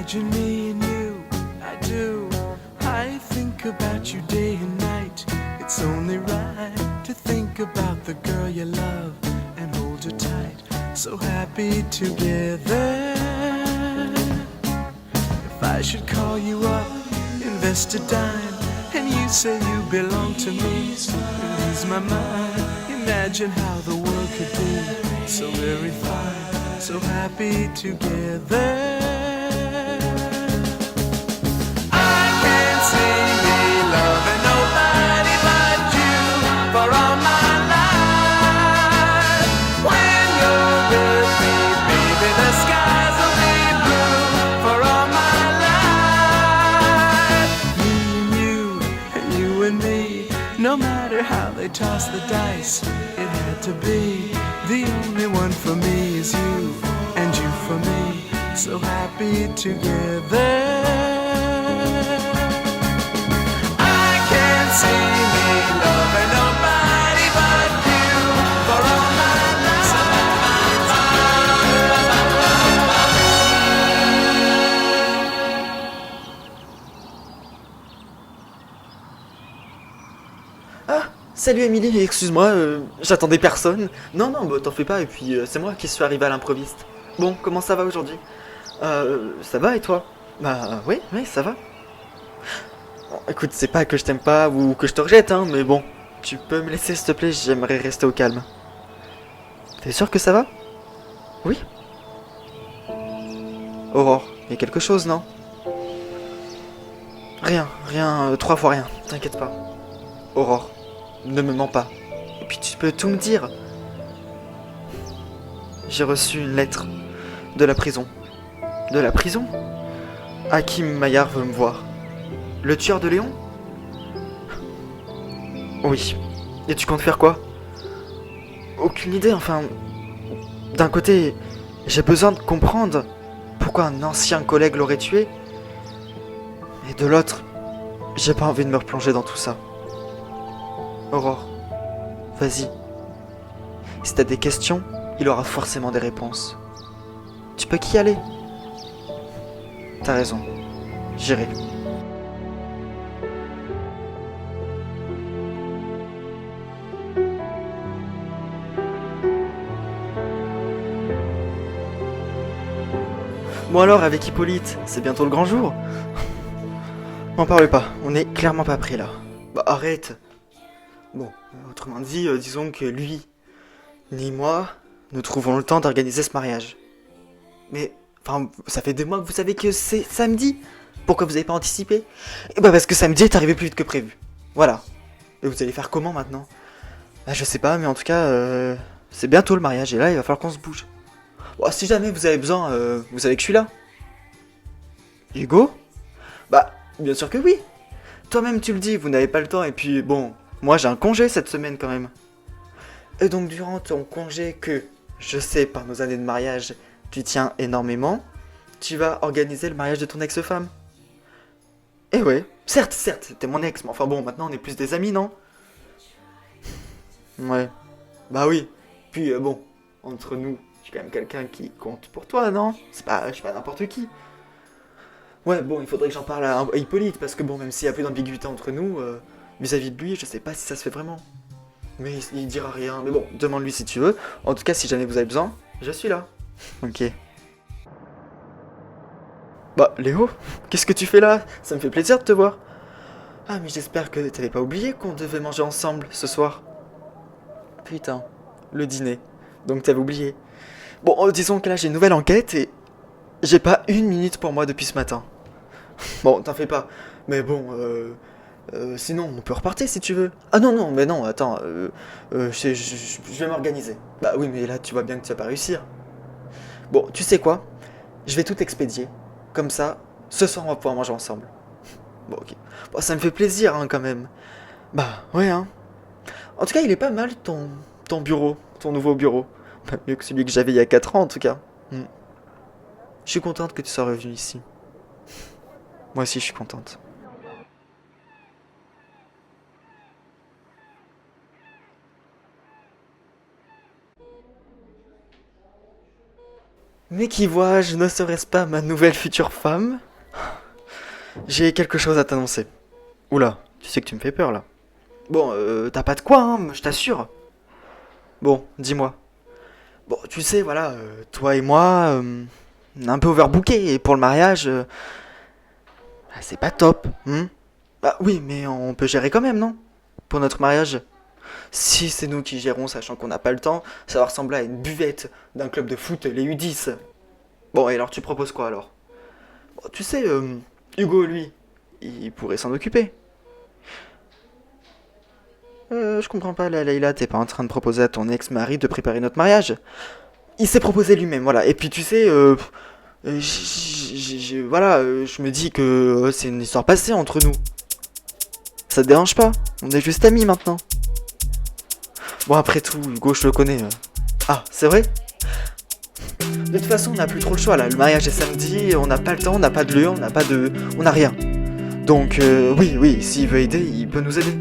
Imagine me and you, I do. I think about you day and night. It's only right to think about the girl you love and hold her tight. So happy together. If I should call you up, invest a dime, and you say you belong to me, ease my mind. Imagine how the world could be so very fine, so happy together. I can't see me loving nobody but you for all my life. When you're with me, baby, the skies will be blue for all my life. Me and you and me, no matter how they toss the dice, it had to be. The only one for me is you, and you for me, so happy together. I can't see me loving nobody but you for all my Ah, salut Émilie, excuse-moi, j'attendais personne. Non, non, bah, t'en fais pas, et puis c'est moi qui suis arrivé à l'improviste. Bon, comment ça va aujourd'hui? Ça va et toi? Bah oui, oui, ça va. Bon, écoute, c'est pas que je t'aime pas ou que je te rejette, hein, mais bon, tu peux me laisser s'il te plaît, j'aimerais rester au calme. T'es sûr que ça va? Oui? Aurore, y a quelque chose, non? Rien, rien, 3 fois rien, t'inquiète pas. Aurore, ne me mens pas. Et puis tu peux tout me dire. J'ai reçu une lettre de la prison. De la prison? Hakim Maillard veut me voir. Le tueur de Léon? Oui. Et tu comptes faire quoi? Aucune idée, enfin... D'un côté, j'ai besoin de comprendre pourquoi un ancien collègue l'aurait tué. Et de l'autre, j'ai pas envie de me replonger dans tout ça. Aurore, vas-y. Si t'as des questions, il aura forcément des réponses. Tu peux qu'y aller. T'as raison. J'irai. Bon alors, avec Hippolyte, c'est bientôt le grand jour. M'en parle pas, on est clairement pas prêt là. Bah arrête. Bon, autrement dit, disons que lui, ni moi, nous trouvons le temps d'organiser ce mariage. Mais, enfin, ça fait 2 mois que vous savez que c'est samedi. Pourquoi vous avez pas anticipé? Eh bah parce que samedi est arrivé plus vite que prévu. Voilà. Et vous allez faire comment maintenant? Bah je sais pas, mais en tout cas, c'est bientôt le mariage et là il va falloir qu'on se bouge. Bon, si jamais vous avez besoin, vous savez que je suis là. Hugo? Bah, bien sûr que oui. Toi-même tu le dis, vous n'avez pas le temps et puis bon, moi j'ai un congé cette semaine quand même. Et donc durant ton congé que, je sais par nos années de mariage, tu tiens énormément, tu vas organiser le mariage de ton ex-femme. Eh ouais, certes, t'es mon ex, mais enfin bon, maintenant on est plus des amis, non? Ouais, bah oui. Puis bon, entre nous, je suis quand même quelqu'un qui compte pour toi, non? Je suis pas n'importe qui. Ouais, bon, il faudrait que j'en parle à Hippolyte, parce que bon, même s'il y a plus d'ambiguïté entre nous, vis-à-vis de lui, je sais pas si ça se fait vraiment. Mais il dira rien, mais bon, demande-lui si tu veux. En tout cas, si jamais vous avez besoin, je suis là. Ok. Bah, Léo, qu'est-ce que tu fais là? Ça me fait plaisir de te voir. Ah, mais j'espère que t'avais pas oublié qu'on devait manger ensemble ce soir. Putain, le dîner. Donc t'avais oublié. Bon, disons que là j'ai une nouvelle enquête et j'ai pas 1 minute pour moi depuis ce matin. Bon, t'en fais pas. Mais bon, sinon on peut repartir si tu veux. Ah non, non, mais non, attends, je vais m'organiser. Bah oui, mais là tu vois bien que tu vas pas réussir. Bon, tu sais quoi? Je vais tout expédier. Comme ça, ce soir on va pouvoir manger ensemble. Bon, ok. Bon, ça me fait plaisir, hein, quand même. Bah, ouais, hein. En tout cas, il est pas mal ton bureau, ton nouveau bureau. Bah, mieux que celui que j'avais il y a 4 ans, en tout cas. Hmm. Je suis contente que tu sois revenu ici. Moi aussi, je suis contente. Mais qui vois-je, ne serait-ce pas ma nouvelle future femme? J'ai quelque chose à t'annoncer. Oula, tu sais que tu me fais peur là. Bon, t'as pas de quoi, hein, je t'assure. Bon, dis-moi. Bon, tu sais, voilà, toi et moi, on est un peu overbooké et pour le mariage, bah, c'est pas top. Bah oui, mais on peut gérer quand même, non? Pour notre mariage. Si c'est nous qui gérons, sachant qu'on n'a pas le temps, ça va ressembler à une buvette d'un club de foot, les U10. Bon, et alors tu proposes quoi alors? Bon, tu sais, Hugo, lui, il pourrait s'en occuper. Je comprends pas, là, Leïla, t'es pas en train de proposer à ton ex-mari de préparer notre mariage? Il s'est proposé lui-même, voilà. Et puis tu sais, voilà, je me dis que c'est une histoire passée entre nous. Ça te dérange pas? On est juste amis maintenant. Bon, après tout, Hugo, je le connais. Ah, c'est vrai? De toute façon, on n'a plus trop le choix là. Le mariage est samedi, on n'a pas le temps, on n'a pas de lieu, on n'a pas de. On n'a rien. Donc, oui, s'il veut aider, il peut nous aider.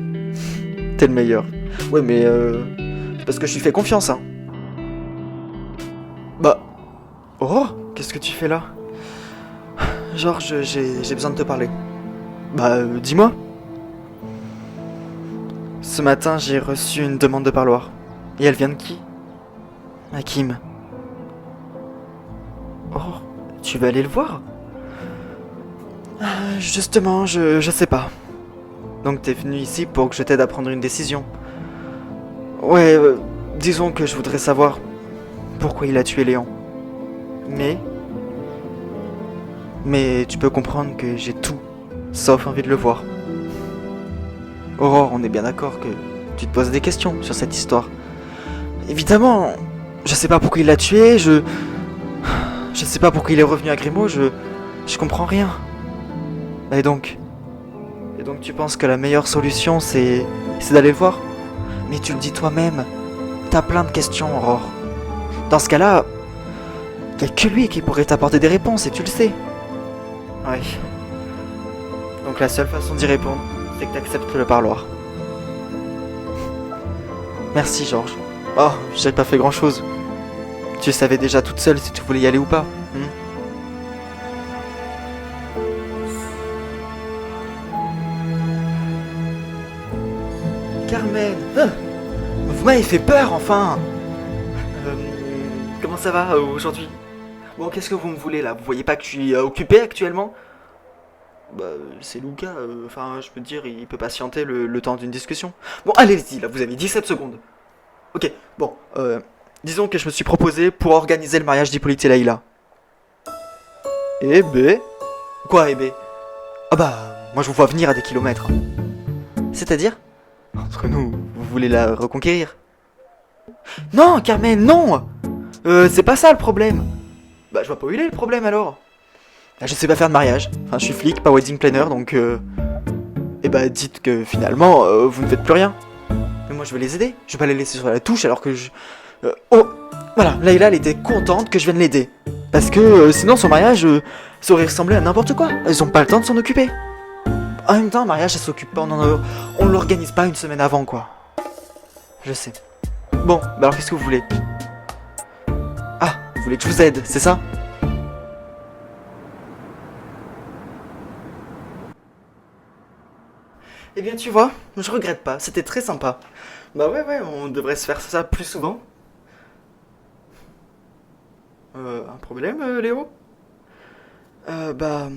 T'es le meilleur. Ouais, mais parce que je lui fais confiance, hein. Bah. Oh, qu'est-ce que tu fais là? Georges, j'ai besoin de te parler. Bah, dis-moi. Ce matin, j'ai reçu une demande de parloir. Et elle vient de qui? Hakim. Oh, tu vas aller le voir? Justement, je sais pas. Donc t'es venu ici pour que je t'aide à prendre une décision. Ouais, disons que je voudrais savoir pourquoi il a tué Léon. Mais tu peux comprendre que j'ai tout, sauf envie de le voir. Aurore, on est bien d'accord que tu te poses des questions sur cette histoire. Évidemment, je sais pas pourquoi il l'a tué, je sais pas pourquoi il est revenu à Grimaud, je comprends rien. Et donc tu penses que la meilleure solution c'est d'aller le voir? Mais tu le dis toi-même, t'as plein de questions, Aurore. Dans ce cas-là, y'a que lui qui pourrait t'apporter des réponses et tu le sais. Ouais. Donc la seule façon d'y répondre, c'est que t'acceptes le parloir. Merci, Georges. Oh, j'ai pas fait grand-chose. Tu savais déjà toute seule si tu voulais y aller ou pas. Carmen, vous m'avez fait peur enfin. Comment ça va aujourd'hui? Bon, qu'est-ce que vous me voulez là? Vous voyez pas que je suis occupé actuellement? Bah, c'est Luca, enfin, je peux te dire, il peut patienter le temps d'une discussion. Bon, allez-y, là, vous avez 17 secondes. Ok, bon, disons que je me suis proposé pour organiser le mariage d'Hippolyte et Laïla. Eh ben. Quoi, eh ben? Ah bah, moi je vous vois venir à des kilomètres. C'est-à-dire? Entre nous, vous voulez la reconquérir? Non, Carmen, non! C'est pas ça le problème. Bah, je vois pas où il est le problème alors. Là, je sais pas faire de mariage. Enfin, je suis flic, pas wedding planner, donc et bah, dites que finalement, vous ne faites plus rien. Mais moi, je vais les aider. Je vais pas les laisser sur la touche alors que je. Oh! Voilà, Layla, elle était contente que je vienne l'aider. Parce que sinon, son mariage, ça aurait ressemblé à n'importe quoi. Elles ont pas le temps de s'en occuper. En même temps, un mariage, ça s'occupe pas, on l'organise pas une semaine avant, quoi. Je sais. Bon, bah alors qu'est-ce que vous voulez? Ah, vous voulez que je vous aide, c'est ça? Eh bien, tu vois, je regrette pas, c'était très sympa. Bah ouais, on devrait se faire ça plus souvent. Un problème, Léo? Bah...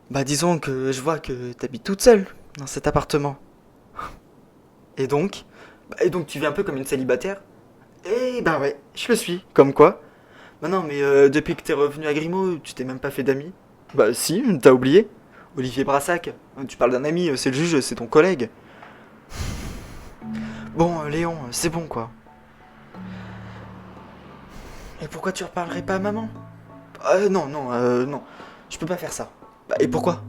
Bah disons que je vois que t'habites toute seule dans cet appartement. Et donc? Et donc tu vis un peu comme une célibataire? Eh bah ouais, je le suis. Comme quoi? Bah non, mais depuis que t'es revenu à Grimaud, tu t'es même pas fait d'amis? Bah si, t'as oublié. Olivier Brassac. Tu parles d'un ami, c'est le juge, c'est ton collègue. Bon, Léon, c'est bon quoi. Et pourquoi tu reparlerais pas à maman? Non, je peux pas faire ça. Bah et pourquoi?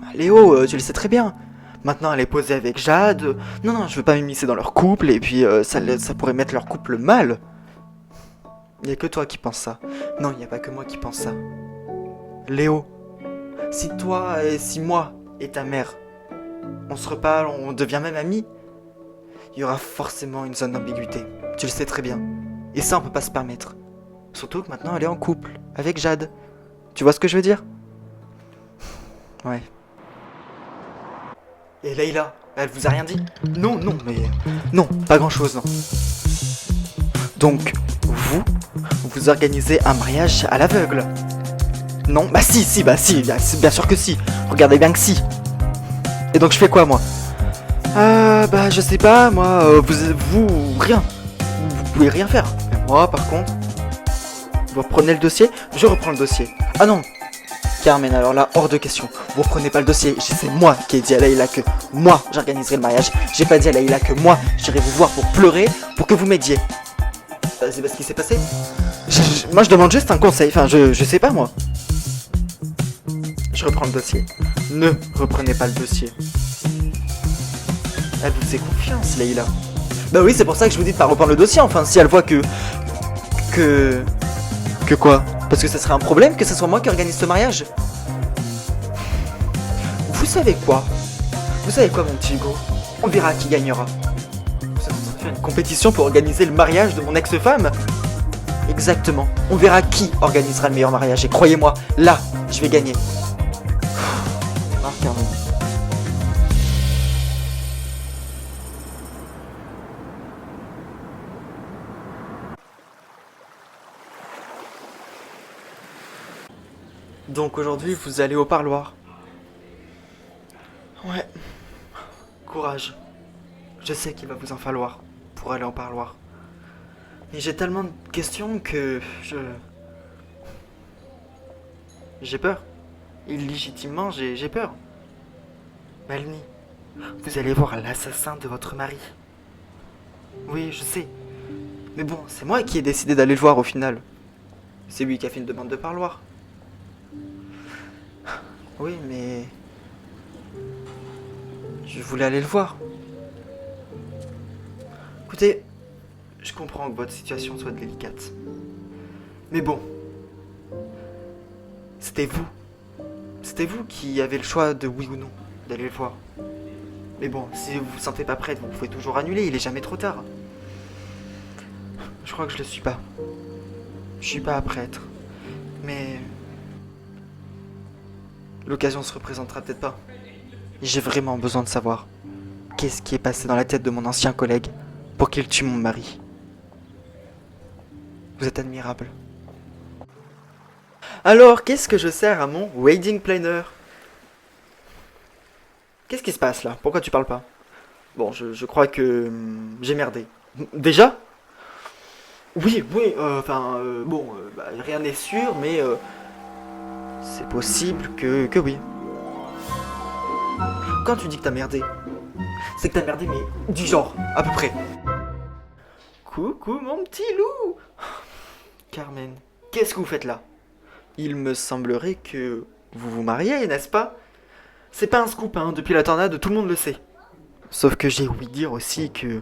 Bah, Léo, tu le sais très bien. Maintenant, elle est posée avec Jade. Non, je veux pas m'immiscer dans leur couple, et puis ça pourrait mettre leur couple mal. Y a que toi qui penses ça. Non, y a pas que moi qui pense ça. Léo, si toi et si moi et ta mère, on se reparle, on devient même amis, il y aura forcément une zone d'ambiguïté. Tu le sais très bien. Et ça, on peut pas se permettre. Surtout que maintenant elle est en couple avec Jade. Tu vois ce que je veux dire? Ouais. Et Leïla, elle vous a rien dit? Non, non, mais... Non, pas grand-chose, non. Donc, vous organisez un mariage à l'aveugle? Non? Bah si, bien sûr que si. Regardez bien que si. Et donc je fais quoi, moi? Bah je sais pas, moi, rien. Vous pouvez rien faire. Mais moi, par contre, vous reprenez le dossier, je reprends le dossier. Ah non, Carmen, alors là, hors de question. Vous reprenez pas le dossier. C'est moi qui ai dit à Leïla que moi, j'organiserai le mariage. J'ai pas dit à Leïla que moi, j'irai vous voir pour pleurer, pour que vous m'aidiez. C'est pas ce qui s'est passé. Moi, je demande juste un conseil. Enfin, je sais pas, moi. Je reprends le dossier. Ne reprenez pas le dossier. Elle vous fait confiance, Leïla. Bah oui, c'est pour ça que je vous dis de pas reprendre le dossier. Enfin, si elle voit que quoi? Parce que ça serait un problème que ce soit moi qui organise ce mariage. Vous savez quoi? Vous savez quoi, mon petit Hugo? On verra qui gagnera. Vous êtes en train de faire une compétition pour organiser le mariage de mon ex-femme? Exactement. On verra qui organisera le meilleur mariage. Et croyez-moi, là, je vais gagner. Marc Carmen. Donc aujourd'hui, vous allez au parloir. Ouais. Courage. Je sais qu'il va vous en falloir pour aller au parloir. Mais j'ai tellement de questions que j'ai peur. Illégitimement, j'ai peur. Malny, vous allez voir l'assassin de votre mari. Oui, je sais. Mais bon, c'est moi qui ai décidé d'aller le voir au final. C'est lui qui a fait une demande de parloir. Oui, mais... je voulais aller le voir. Écoutez, je comprends que votre situation soit délicate. Mais bon, c'était vous. C'était vous qui avez le choix de oui ou non d'aller le voir. Mais bon, si vous vous sentez pas prête, vous pouvez toujours annuler, il est jamais trop tard. Je crois que je le suis pas. Je suis pas prêtre. Mais... l'occasion se représentera peut-être pas. J'ai vraiment besoin de savoir qu'est-ce qui est passé dans la tête de mon ancien collègue pour qu'il tue mon mari. Vous êtes admirable. Alors, qu'est-ce que je sers à mon wedding planner? Qu'est-ce qui se passe là? Pourquoi tu parles pas? Bon, je crois que j'ai merdé. Déjà? Oui, rien n'est sûr, mais c'est possible que oui. Quand tu dis que t'as merdé, c'est que t'as merdé, mais du genre, à peu près. Coucou mon petit loup! Carmen, qu'est-ce que vous faites là? Il me semblerait que vous vous mariez, n'est-ce pas? C'est pas un scoop, hein, depuis la tornade, tout le monde le sait. Sauf que j'ai ouï dire aussi que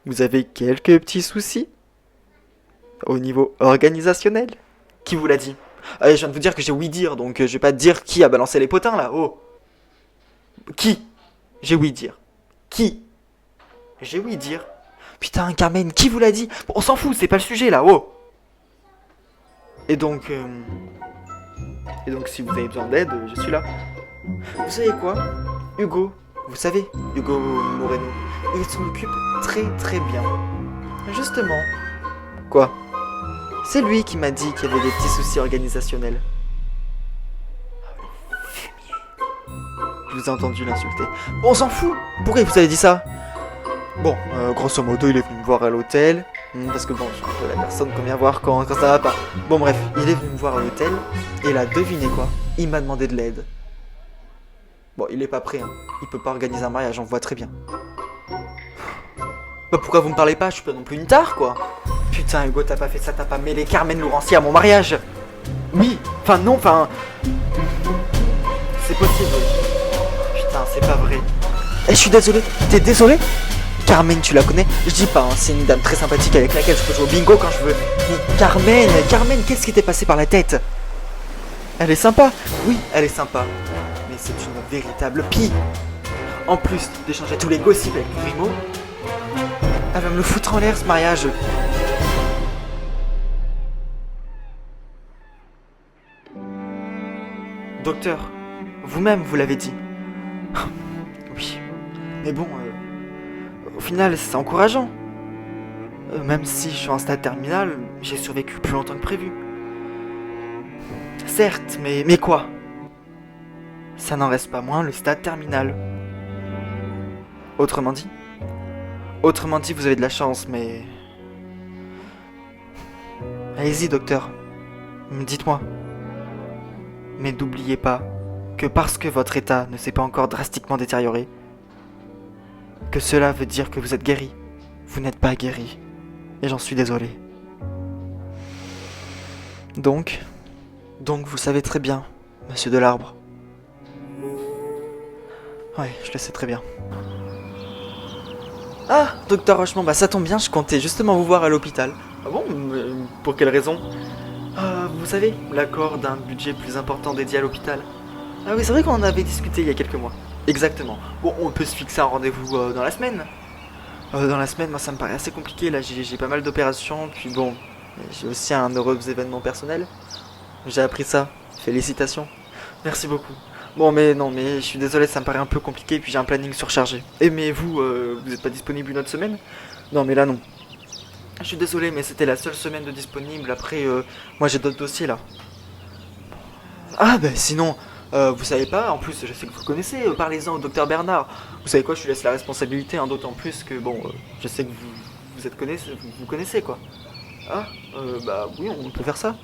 vous avez quelques petits soucis au niveau organisationnel. Qui vous l'a dit? Je viens de vous dire que j'ai ouï dire, donc je vais pas te dire qui a balancé les potins là, oh. Qui? J'ai ouï dire. Qui? J'ai ouï dire. Putain, Carmen, qui vous l'a dit? Bon, on s'en fout, c'est pas le sujet là, oh. Et donc, si vous avez besoin d'aide, je suis là. Vous savez quoi? Hugo, vous savez, Hugo Moreno, il s'en occupe très très bien. Justement. Quoi? C'est lui qui m'a dit qu'il y avait des petits soucis organisationnels. Je vous ai entendu l'insulter. Bon, on s'en fout. Pourquoi vous avez dit ça? Bon, grosso modo, il est venu me voir à l'hôtel. Parce que bon, je suis un peu la personne qu'on vient voir quand ça va pas. Bon, bref, il est venu me voir à l'hôtel. Et là, devinez quoi? Il m'a demandé de l'aide. Bon, il est pas prêt, hein. Il peut pas organiser un mariage, on voit très bien. Bah, pourquoi vous me parlez pas? Je suis pas non plus une tare, quoi. Putain, Hugo, t'as pas fait ça, t'as pas mêlé Carmen Laurentier à mon mariage. Oui, enfin non, enfin... c'est possible. Putain, c'est pas vrai. Je suis désolé. T'es désolé? Carmen, tu la connais? Je dis pas, hein, c'est une dame très sympathique avec laquelle je peux jouer au bingo quand je veux. Mais Carmen, qu'est-ce qui t'est passé par la tête? Elle est sympa. Oui, elle est sympa. Mais c'est une véritable pie. En plus d'échanger tous les gossips avec Grimaud, elle va me le foutre en l'air ce mariage. Docteur, vous-même vous l'avez dit. Oui, mais bon, au final c'est encourageant. Même si je suis en stade terminal, j'ai survécu plus longtemps que prévu. Certes, mais quoi? Ça n'en reste pas moins le stade terminal. Autrement dit, vous avez de la chance, mais... Allez-y, docteur. Dites-moi. Mais n'oubliez pas que parce que votre état ne s'est pas encore drastiquement détérioré, que cela veut dire que vous êtes guéri. Vous n'êtes pas guéri. Et j'en suis désolé. Donc vous savez très bien, monsieur Delarbre. Ouais, je le sais très bien. Ah, docteur Rochemont, bah ça tombe bien, je comptais justement vous voir à l'hôpital. Ah bon? Pour quelle raison? Vous savez, l'accord d'un budget plus important dédié à l'hôpital. Ah oui, c'est vrai qu'on en avait discuté il y a quelques mois. Exactement. Bon, on peut se fixer un rendez-vous dans la semaine. Dans la semaine, moi ça me paraît assez compliqué, là j'ai pas mal d'opérations, puis bon, j'ai aussi un heureux événement personnel. J'ai appris ça, félicitations. Merci beaucoup. Bon mais non, mais je suis désolé, ça me paraît un peu compliqué, puis j'ai un planning surchargé. Et mais vous, vous êtes pas disponible une autre semaine? Non mais là non. Je suis désolé, mais c'était la seule semaine de disponible, après moi j'ai d'autres dossiers là. Ah bah sinon, vous savez pas, en plus je sais que vous connaissez, parlez-en au docteur Bernard. Vous savez quoi, je lui laisse la responsabilité, hein, d'autant plus que bon, je sais que vous connaissez quoi. Ah, bah oui, on peut faire ça.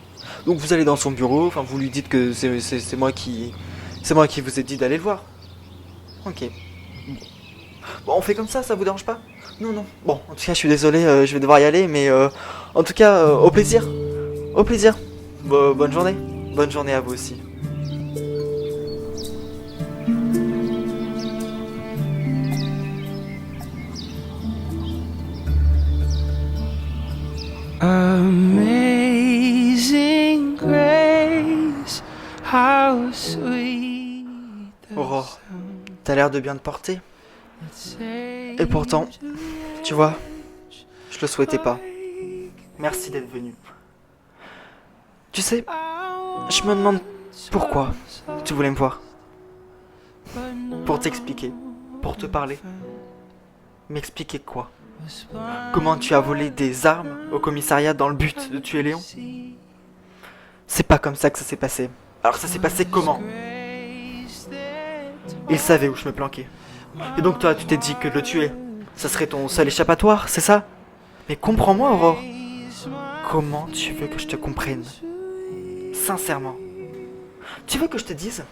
Donc vous allez dans son bureau, enfin vous lui dites que c'est moi qui vous ai dit d'aller le voir. Ok. Bon, on fait comme ça vous dérange pas? Non, non. Bon, en tout cas, je suis désolé, je vais devoir y aller, mais en tout cas, au plaisir. Au plaisir. Bonne journée. Bonne journée à vous aussi. Amazing grace, how sweet the Aurore, t'as l'air de bien te porter. Et pourtant, tu vois, je le souhaitais pas. Merci d'être venu. Tu sais, je me demande pourquoi tu voulais me voir. Pour t'expliquer, pour te parler. M'expliquer quoi? Comment tu as volé des armes au commissariat dans le but de tuer Léon? C'est pas comme ça que ça s'est passé. Alors ça s'est passé comment? Il savait où je me planquais. Et donc toi, tu t'es dit que de le tuer, ça serait ton seul échappatoire, c'est ça? Mais comprends-moi, Aurore. Comment tu veux que je te comprenne? Sincèrement. Tu veux que je te dise?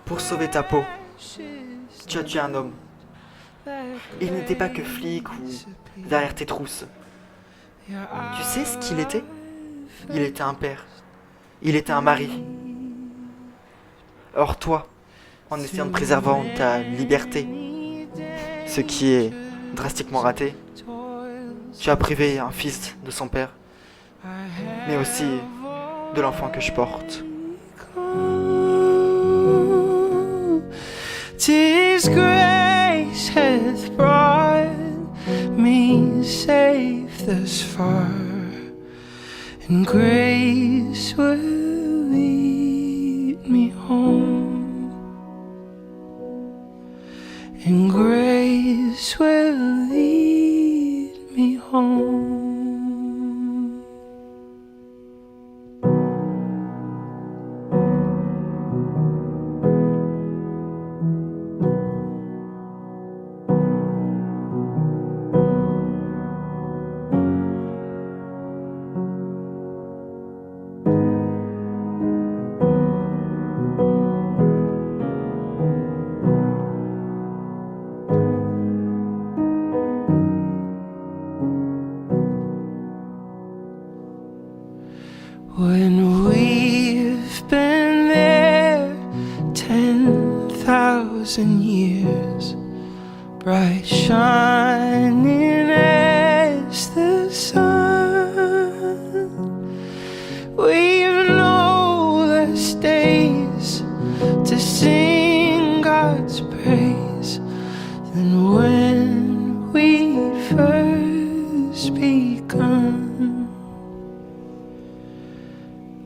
Pour sauver ta peau, tu as tué un homme. Il n'était pas que flic ou derrière tes trousses. Tu sais ce qu'il était? Il était un père. Il était un mari. Or toi, en essayant de préserver ta liberté, ce qui est drastiquement raté, tu as privé un fils de son père, mais aussi de l'enfant que je porte. Tis grace hath brought me safe thus far, and grace will lead me home, and grace will lead me home. When we've been there 10,000 years, bright shining as the sun, we've no days to sing God's praise than when we first begun.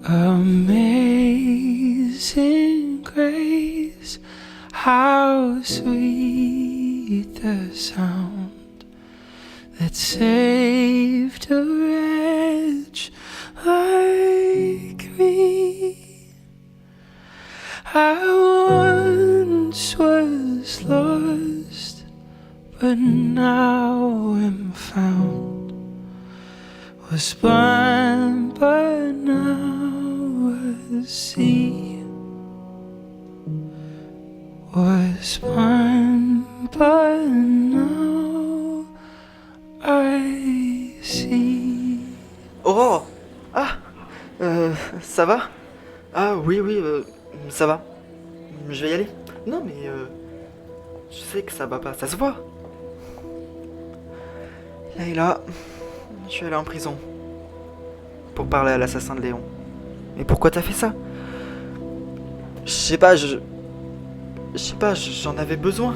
Amazing amazing grace, how sweet the sound that saved a wretch like me. I once was lost, but now am found. Was blind, but now I see. Was blind, but now I see. Aurore! Ah! Ça va? Ah oui, ça va. Je vais y aller. Non mais je sais que ça va pas, ça se voit. Layla, je suis allé en prison. Pour parler à l'assassin de Léon. Mais pourquoi t'as fait ça? Je sais pas, j'en avais besoin.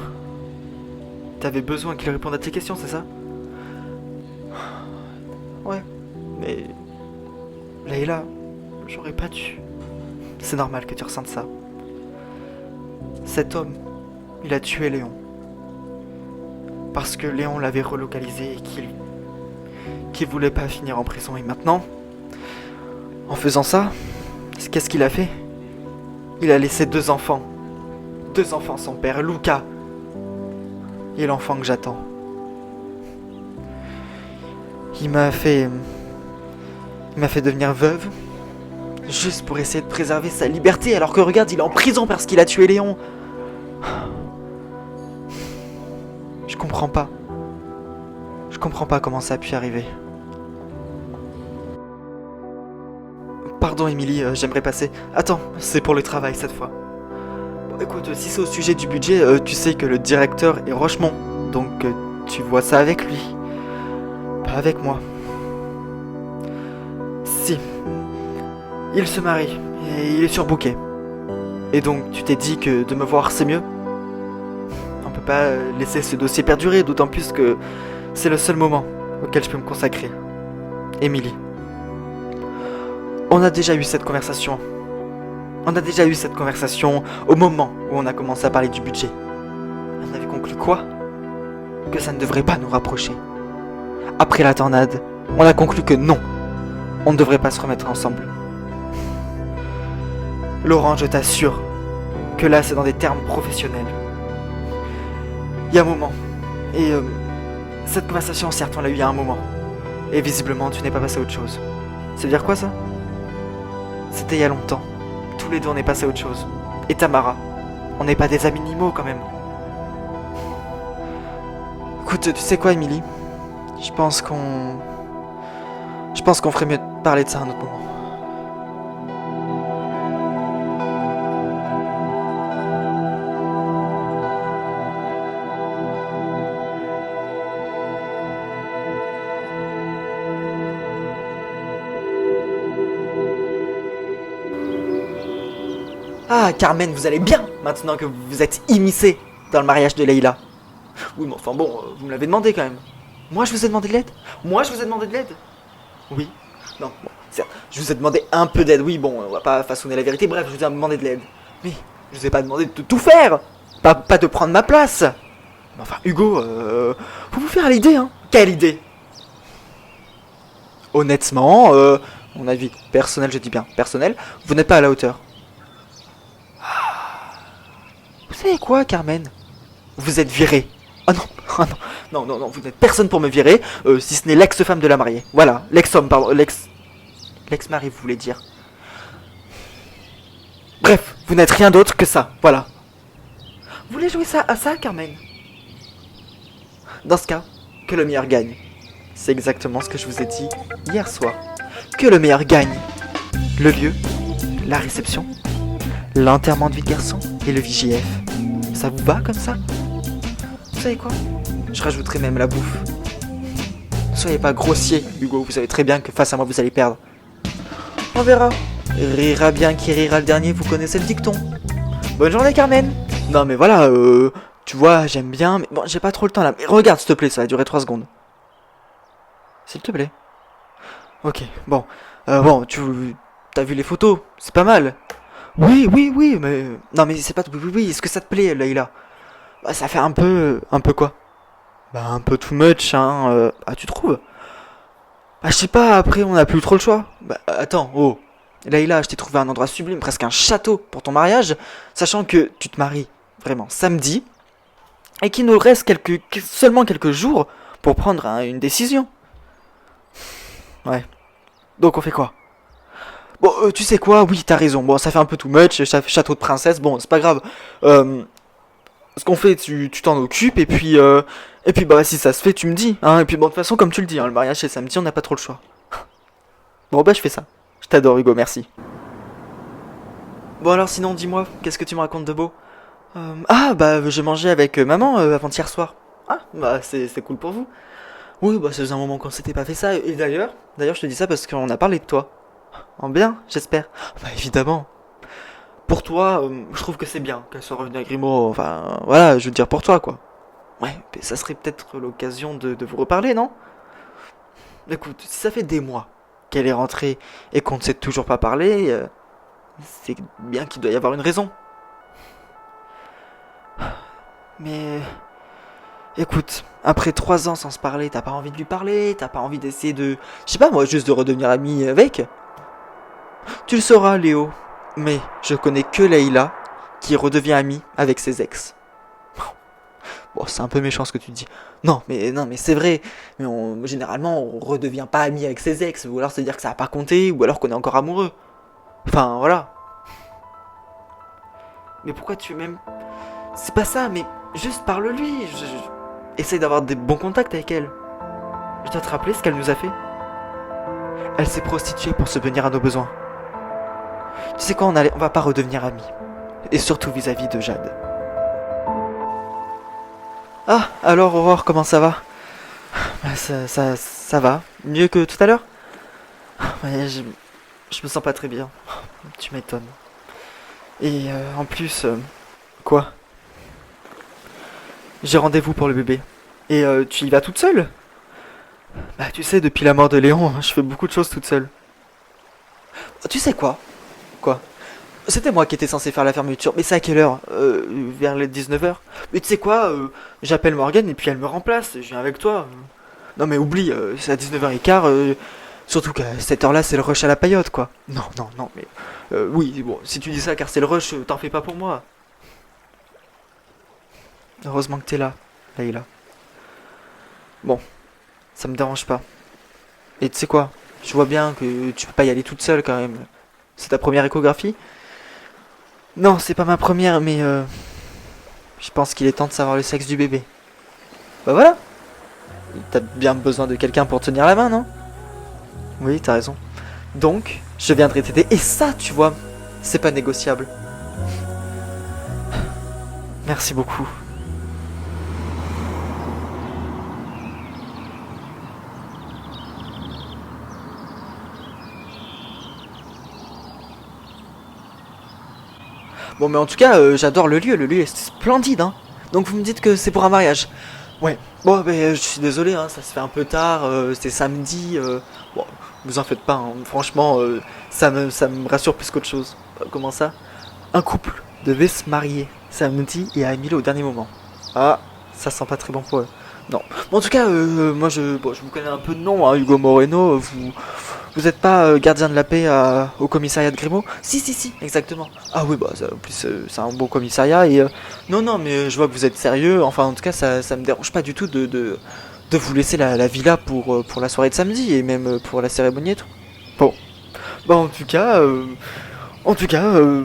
T'avais besoin qu'il réponde à tes questions, c'est ça? Ouais, mais... Layla, j'aurais pas dû. C'est normal que tu ressentes ça. Cet homme, il a tué Léon. Parce que Léon l'avait relocalisé et qu'il voulait pas finir en prison. Et maintenant, en faisant ça, qu'est-ce qu'il a fait? Il a laissé 2 enfants. 2 enfants, son père, Luca. Et l'enfant que j'attends. Il m'a fait devenir veuve. Juste pour essayer de préserver sa liberté. Alors que regarde, il est en prison parce qu'il a tué Léon. Je comprends pas. Je comprends pas comment ça a pu arriver. Pardon Émilie, j'aimerais passer. Attends, c'est pour le travail cette fois. Bon, écoute, si c'est au sujet du budget, tu sais que le directeur est Rochemont. Donc tu vois ça avec lui. Pas avec moi. Si. Il se marie et il est surbooké. Et donc tu t'es dit que de me voir c'est mieux? On peut pas laisser ce dossier perdurer, d'autant plus que c'est le seul moment auquel je peux me consacrer. Émilie. On a déjà eu cette conversation. On a déjà eu cette conversation au moment où on a commencé à parler du budget. On avait conclu quoi? Que ça ne devrait pas nous rapprocher. Après la tornade, on a conclu que non, on ne devrait pas se remettre ensemble. Laurent, je t'assure que là c'est dans des termes professionnels. Il y a un moment. Et cette conversation, certes, on l'a eu il y a un moment. Et visiblement, tu n'es pas passé à autre chose. Ça veut dire quoi ça? C'était il y a longtemps. Tous les deux, on est passé à autre chose. Et Tamara, on n'est pas des animaux quand même. Écoute, tu sais quoi, Émilie? Je pense qu'on ferait mieux de parler de ça à un autre moment. Ah, Carmen, vous allez bien maintenant que vous êtes immiscée dans le mariage de Layla. Oui, mais enfin bon, vous me l'avez demandé quand même. Moi, je vous ai demandé de l'aide? Moi, je vous ai demandé de l'aide? Oui. Non, bon, certes, je vous ai demandé un peu d'aide. Oui, bon, on va pas façonner la vérité. Bref, je vous ai demandé de l'aide. Mais je vous ai pas demandé de tout faire. Pas de prendre ma place. Mais enfin, Hugo, faut vous faire à l'idée, hein. Quelle idée? Honnêtement, mon avis personnel, je dis bien personnel, vous n'êtes pas à la hauteur. Vous savez quoi, Carmen? Vous êtes virée. Oh non, oh non, non, vous n'êtes personne pour me virer, si ce n'est l'ex-femme de la mariée. Voilà, l'ex-homme, pardon, l'ex-mari, vous voulez dire. Bref, vous n'êtes rien d'autre que ça, voilà. Vous voulez jouer ça à ça, Carmen? Dans ce cas, que le meilleur gagne. C'est exactement ce que je vous ai dit hier soir. Que le meilleur gagne. Le lieu, la réception, l'enterrement de vie de garçon et le VJF. Ça vous va comme ça? Vous savez quoi? Je rajouterai même la bouffe. Ne soyez pas grossier, Hugo, vous savez très bien que face à moi vous allez perdre. On verra. Rira bien qui rira le dernier, vous connaissez le dicton. Bonne journée, Carmen. Non mais voilà, tu vois, j'aime bien, mais bon, j'ai pas trop le temps là. Mais regarde s'il te plaît, ça va durer 3 secondes. S'il te plaît. Ok, bon. Bon, t'as vu les photos, c'est pas mal. Oui, oui, oui, mais... Non, mais c'est pas... Oui, oui, oui, est-ce que ça te plaît, Leïla? Bah, ça fait un peu... Un peu quoi? Bah, un peu too much, hein. Ah, tu trouves? Bah, je sais pas, après, on a plus trop le choix. Bah, attends, oh. Leïla, je t'ai trouvé un endroit sublime, presque un château pour ton mariage, sachant que tu te maries, vraiment, samedi, et qu'il nous reste seulement quelques jours pour prendre une décision. Ouais. Donc, on fait quoi? Bon, tu sais quoi? Oui, t'as raison. Bon, ça fait un peu too much, château de princesse. Bon, c'est pas grave. Euh, Ce qu'on fait, tu t'en occupes, et puis, bah, si ça se fait, tu me dis. Hein, et puis, bon, de toute façon, comme tu le dis, hein, le mariage c'est samedi, on n'a pas trop le choix. Bon, bah, je fais ça. Je t'adore, Hugo, merci. Bon, alors, sinon, dis-moi, qu'est-ce que tu me racontes de beau? Ah, bah, j'ai mangé avec maman avant-hier soir. Ah, bah, c'est cool pour vous. Oui, bah, ça faisait un moment qu'on s'était pas fait ça. Et d'ailleurs, je te dis ça parce qu'on a parlé de toi. En bien, j'espère. Bah, évidemment. Pour toi, je trouve que c'est bien qu'elle soit revenue à Grimaud. Enfin, voilà, je veux dire pour toi, quoi. Ouais, mais ça serait peut-être l'occasion de vous reparler, non? Écoute, si ça fait des mois qu'elle est rentrée et qu'on ne s'est toujours pas parlé, c'est bien qu'il doit y avoir une raison. Mais écoute, après 3 ans sans se parler, t'as pas envie de lui parler, t'as pas envie d'essayer de... Je sais pas moi, juste de redevenir ami avec? Tu le sauras, Léo, mais je connais que Leïla qui redevient amie avec ses ex. Bon, c'est un peu méchant ce que tu dis. Non, mais c'est vrai. Mais généralement, on redevient pas ami avec ses ex, ou alors c'est dire que ça a pas compté, ou alors qu'on est encore amoureux. Enfin, voilà. Mais pourquoi tu es même... C'est pas ça, mais juste parle-lui. Essaye d'avoir des bons contacts avec elle. Je dois te rappeler ce qu'elle nous a fait. Elle s'est prostituée pour subvenir à nos besoins. Tu sais quoi, on va pas redevenir amis. Et surtout vis-à-vis de Jade. Ah, alors Aurore, comment ça va? Bah, ça va. Mieux que tout à l'heure? Ouais, je me sens pas très bien. Tu m'étonnes. Et en plus... quoi? J'ai rendez-vous pour le bébé. Et tu y vas toute seule? Bah tu sais, depuis la mort de Léon, je fais beaucoup de choses toute seule. Tu sais quoi? Quoi? C'était moi qui étais censé faire la fermeture, mais c'est à quelle heure? Vers les 19h. Mais tu sais quoi? J'appelle Morgane et puis elle me remplace, je viens avec toi. Non mais oublie, c'est à 19h15, surtout qu'à cette heure-là c'est le rush à la paillote quoi. Non, non, non, mais... oui, bon, si tu dis ça car c'est le rush, t'en fais pas pour moi. Heureusement que t'es là, Leïla. Bon, ça me dérange pas. Et tu sais quoi? Je vois bien que tu peux pas y aller toute seule quand même. C'est ta première échographie? Non, c'est pas ma première, mais je pense qu'il est temps de savoir le sexe du bébé. Bah voilà. T'as bien besoin de quelqu'un pour tenir la main, non? Oui, t'as raison. Donc, je viendrai t'aider. Et ça, tu vois, c'est pas négociable. Merci beaucoup. Bon, mais en tout cas, j'adore le lieu. Le lieu est splendide, hein. Donc, vous me dites que c'est pour un mariage. Ouais. Bon, ben, je suis désolé, hein, ça se fait un peu tard. C'est samedi. Bon, vous en faites pas, hein. Franchement, ça me rassure plus qu'autre chose. Comment ça? Un couple devait se marier samedi et a annulé au dernier moment. Ah, ça sent pas très bon pour eux. Non. Bon, en tout cas, moi, bon, je vous connais un peu de nom, hein, Hugo Moreno. Vous êtes pas gardien de la paix au commissariat de Grimaud? Si, si, si, exactement. Ah oui, bah, en plus, c'est un beau commissariat et... non, non, mais je vois que vous êtes sérieux. Enfin, en tout cas, ça me dérange pas du tout de vous laisser la villa pour la soirée de samedi et même pour la cérémonie et tout. Bon. Bah, en tout cas,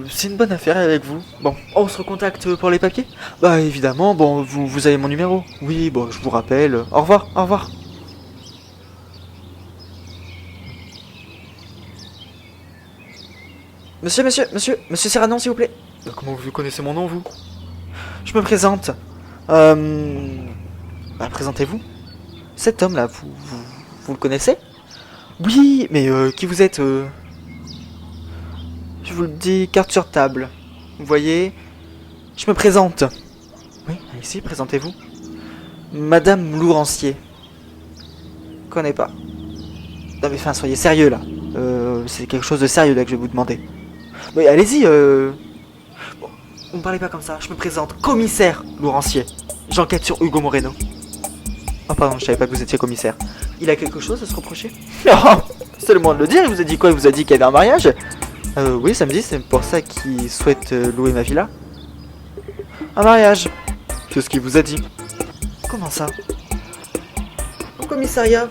c'est une bonne affaire avec vous. Bon, on se recontacte pour les papiers? Bah, évidemment, bon, vous avez mon numéro. Oui, bon, je vous rappelle. Au revoir, au revoir. Monsieur Serranon, s'il vous plaît. Comment vous connaissez mon nom, vous? Je me présente. Bah, présentez-vous. Cet homme-là, vous le connaissez? Oui, mais qui vous êtes Je vous le dis, carte sur table. Vous voyez? Je me présente. Oui, ici, présentez-vous. Madame Lourancier. Connais pas. Non mais enfin, soyez sérieux là. C'est quelque chose de sérieux là que je vais vous demander. Mais allez-y, Bon, on me parlait pas comme ça, je me présente, commissaire Laurentier. J'enquête sur Hugo Moreno. Ah pardon, je savais pas que vous étiez commissaire. Il a quelque chose à se reprocher? Oh, c'est le moment de le dire, il vous a dit quoi? Il vous a dit qu'il y avait un mariage? Oui, samedi, c'est pour ça qu'il souhaite louer ma villa. Un mariage. C'est ce qu'il vous a dit. Comment ça? Au commissariat.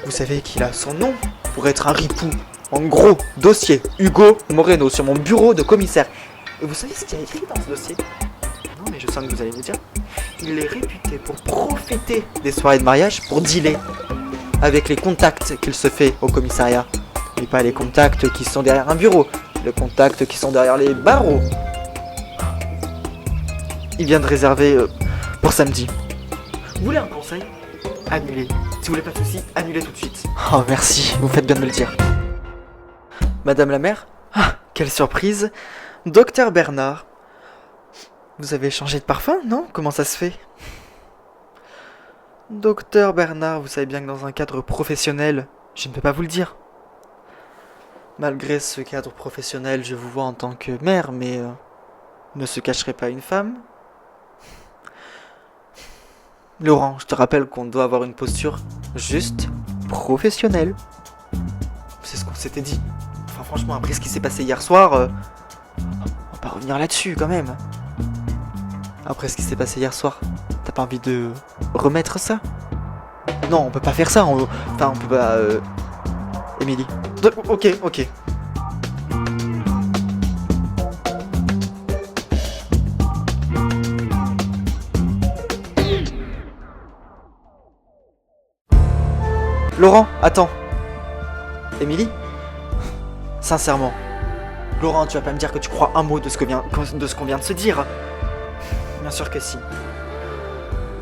Vous savez qu'il a son nom pour être un ripou. En gros, dossier Hugo Moreno sur mon bureau de commissaire. Et vous savez ce qu'il y a écrit dans ce dossier? Non mais je sens que vous allez me dire. Il est réputé pour profiter des soirées de mariage pour dealer avec les contacts qu'il se fait au commissariat. Et pas les contacts qui sont derrière un bureau, les contacts qui sont derrière les barreaux. Il vient de réserver pour samedi. Vous voulez un conseil? Annulez. Si vous voulez pas de soucis, annulez tout de suite. Oh merci, vous faites bien de me le dire. Madame la mère? Ah, quelle surprise! Docteur Bernard. Vous avez changé de parfum, non? Comment ça se fait? Docteur Bernard, vous savez bien que dans un cadre professionnel, je ne peux pas vous le dire. Malgré ce cadre professionnel, je vous vois en tant que mère, mais ne se cacherait pas une femme? Laurent, je te rappelle qu'on doit avoir une posture juste professionnelle. C'est ce qu'on s'était dit. Enfin franchement, après ce qui s'est passé hier soir, on va pas revenir là-dessus quand même. Après ce qui s'est passé hier soir, t'as pas envie de remettre ça? Non, on peut pas faire ça, enfin on peut pas... Émilie. Ok. Laurent, attends. Émilie? Sincèrement. Laurent, tu vas pas me dire que tu crois un mot de ce qu'on vient de se dire? Bien sûr que si.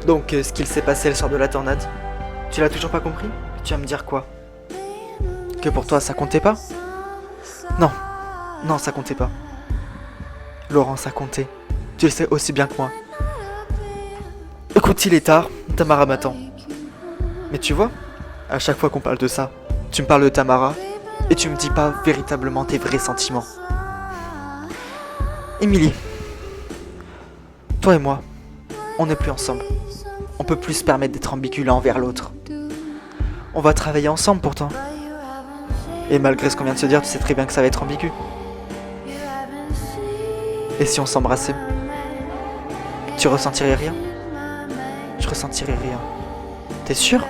Donc, ce qu'il s'est passé le soir de la tornade, tu l'as toujours pas compris? Tu vas me dire quoi? Que pour toi, ça comptait pas? Non, ça comptait pas. Laurent, ça comptait. Tu le sais aussi bien que moi. Écoute, il est tard, Tamara m'attend. Mais tu vois, à chaque fois qu'on parle de ça, tu me parles de Tamara et tu me dis pas véritablement tes vrais sentiments. Émilie, toi et moi, on n'est plus ensemble. On peut plus se permettre d'être ambigu l'un envers l'autre. On va travailler ensemble pourtant. Et malgré ce qu'on vient de se dire, tu sais très bien que ça va être ambigu. Et si on s'embrassait? Tu ressentirais rien? Je ressentirais rien. T'es sûr?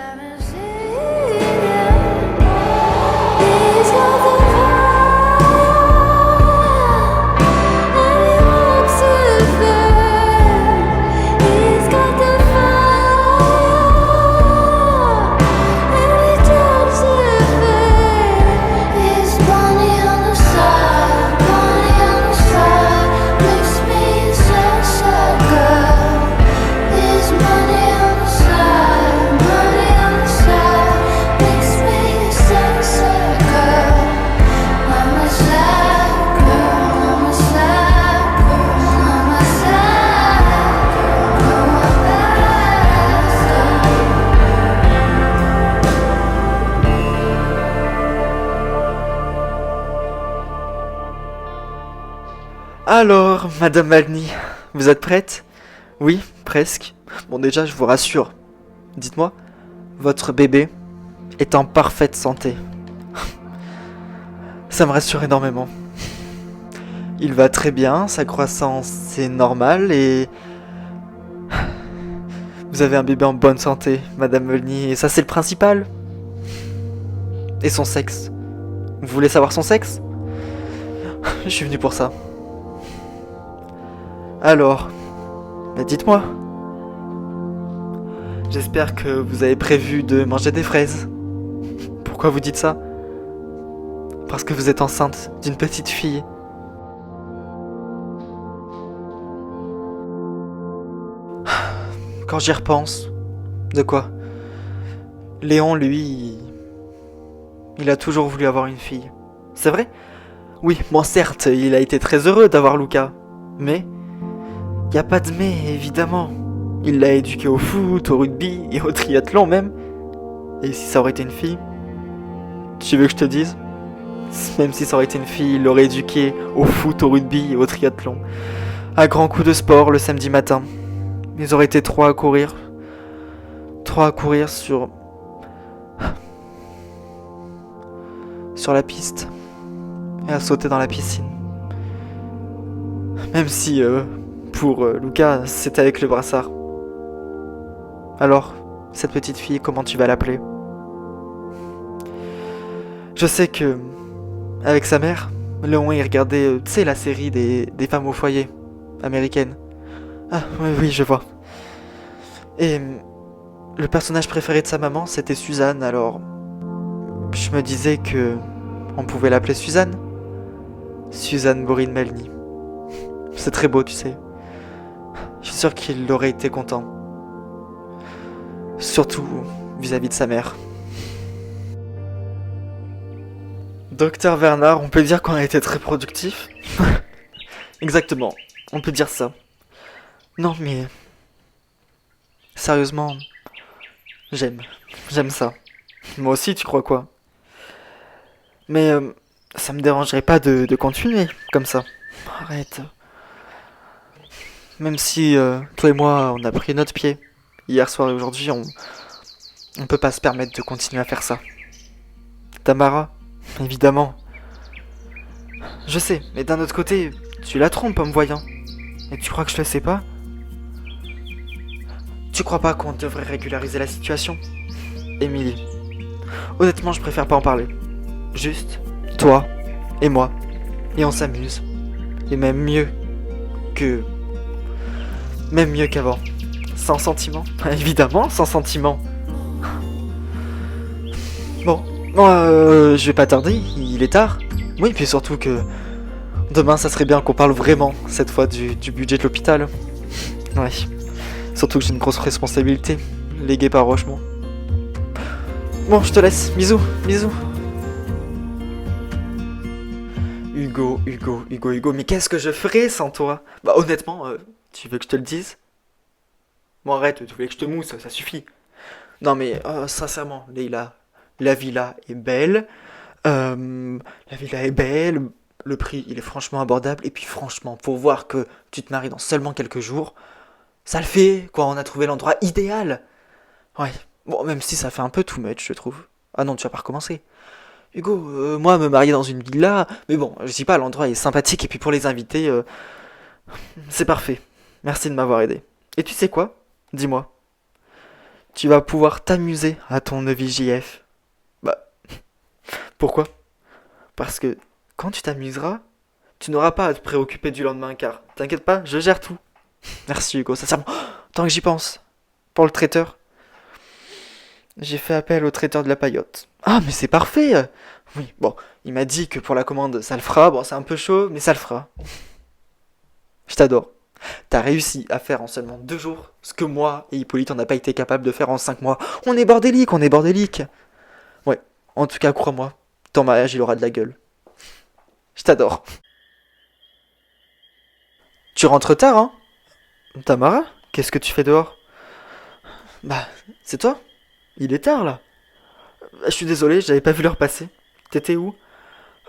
Alors, Madame Malny, vous êtes prête? Oui, presque. Bon déjà, je vous rassure. Dites-moi, votre bébé est en parfaite santé. Ça me rassure énormément. Il va très bien, sa croissance est normale et... Vous avez un bébé en bonne santé, Madame Malny, et ça c'est le principal. Et son sexe? Vous voulez savoir son sexe? Je suis venu pour ça. Alors, dites-moi. J'espère que vous avez prévu de manger des fraises. Pourquoi vous dites ça? Parce que vous êtes enceinte d'une petite fille. Quand j'y repense... De quoi? Léon, lui... Il a toujours voulu avoir une fille. C'est vrai? Oui, bon certes, il a été très heureux d'avoir Luca. Mais... Y a pas de mais, évidemment. Il l'a éduqué au foot, au rugby et au triathlon même. Et si ça aurait été une fille, tu veux que je te dise? Même si ça aurait été une fille, il l'aurait éduquée au foot, au rugby et au triathlon. À grands coups de sport le samedi matin. Ils auraient été trois à courir. Trois à courir sur la piste. Et à sauter dans la piscine. Même si, pour Lucas, c'était avec le brassard. Alors, cette petite fille, comment tu vas l'appeler? Je sais que, avec sa mère, Léon, il regardait, tu sais, la série des femmes au foyer, américaine. Ah, oui, oui, je vois. Et le personnage préféré de sa maman, c'était Suzanne, alors je me disais que on pouvait l'appeler Suzanne. Suzanne Borin-Melny. C'est très beau, tu sais. Je suis sûr qu'il aurait été content. Surtout vis-à-vis de sa mère. Docteur Bernard, on peut dire qu'on a été très productif. Exactement, on peut dire ça. Non mais... Sérieusement, j'aime ça. Moi aussi, tu crois quoi? Mais ça me dérangerait pas de continuer comme ça. Arrête. Même si toi et moi, on a pris notre pied. Hier soir et aujourd'hui, on peut pas se permettre de continuer à faire ça. Tamara, évidemment. Je sais, mais d'un autre côté, tu la trompes en me voyant. Et tu crois que je le sais pas? Tu crois pas qu'on devrait régulariser la situation? Émilie, honnêtement, je préfère pas en parler. Juste, toi et moi. Et on s'amuse. Et même mieux que... Même mieux qu'avant. Sans sentiment. Évidemment, sans sentiment. Bon, je vais pas tarder, il est tard. Oui, puis surtout que... Demain, ça serait bien qu'on parle vraiment, cette fois, du budget de l'hôpital. Ouais. Surtout que j'ai une grosse responsabilité, léguée par Rochemont. Bon, je te laisse. Bisous, bisous. Hugo, mais qu'est-ce que je ferais sans toi? Bah honnêtement, tu veux que je te le dise? Bon arrête, tu voulais que je te mousse, ça suffit. Non mais sincèrement, Leïla, la villa est belle. La villa est belle. Le prix, il est franchement abordable. Et puis franchement, pour voir que tu te maries dans seulement quelques jours, ça le fait, quoi, on a trouvé l'endroit idéal. Ouais, bon, même si ça fait un peu too much, je trouve. Ah non, tu vas pas recommencer. Hugo, moi, me marier dans une villa, mais bon, je dis pas, l'endroit est sympathique, et puis pour les invités, c'est parfait. Merci de m'avoir aidé. Et tu sais quoi? Dis-moi. Tu vas pouvoir t'amuser à ton EVJF. Bah, pourquoi? Parce que quand tu t'amuseras, tu n'auras pas à te préoccuper du lendemain, car t'inquiète pas, je gère tout. Merci Hugo, sincèrement. Oh, tant que j'y pense. Pour le traiteur. J'ai fait appel au traiteur de la Paillote. Ah, mais c'est parfait. Oui, bon, il m'a dit que pour la commande, ça le fera. Bon, c'est un peu chaud, mais ça le fera. Je t'adore. T'as réussi à faire en seulement 2 jours ce que moi et Hippolyte, on n'a pas été capable de faire en 5 mois. On est bordélique, on est bordélique. Ouais, en tout cas, crois-moi, ton mariage, il aura de la gueule. Je t'adore. Tu rentres tard, hein? Tamara, qu'est-ce que tu fais dehors? Bah, c'est toi? Il est tard, là. Je suis désolé, j'avais pas vu l'heure passer. T'étais où?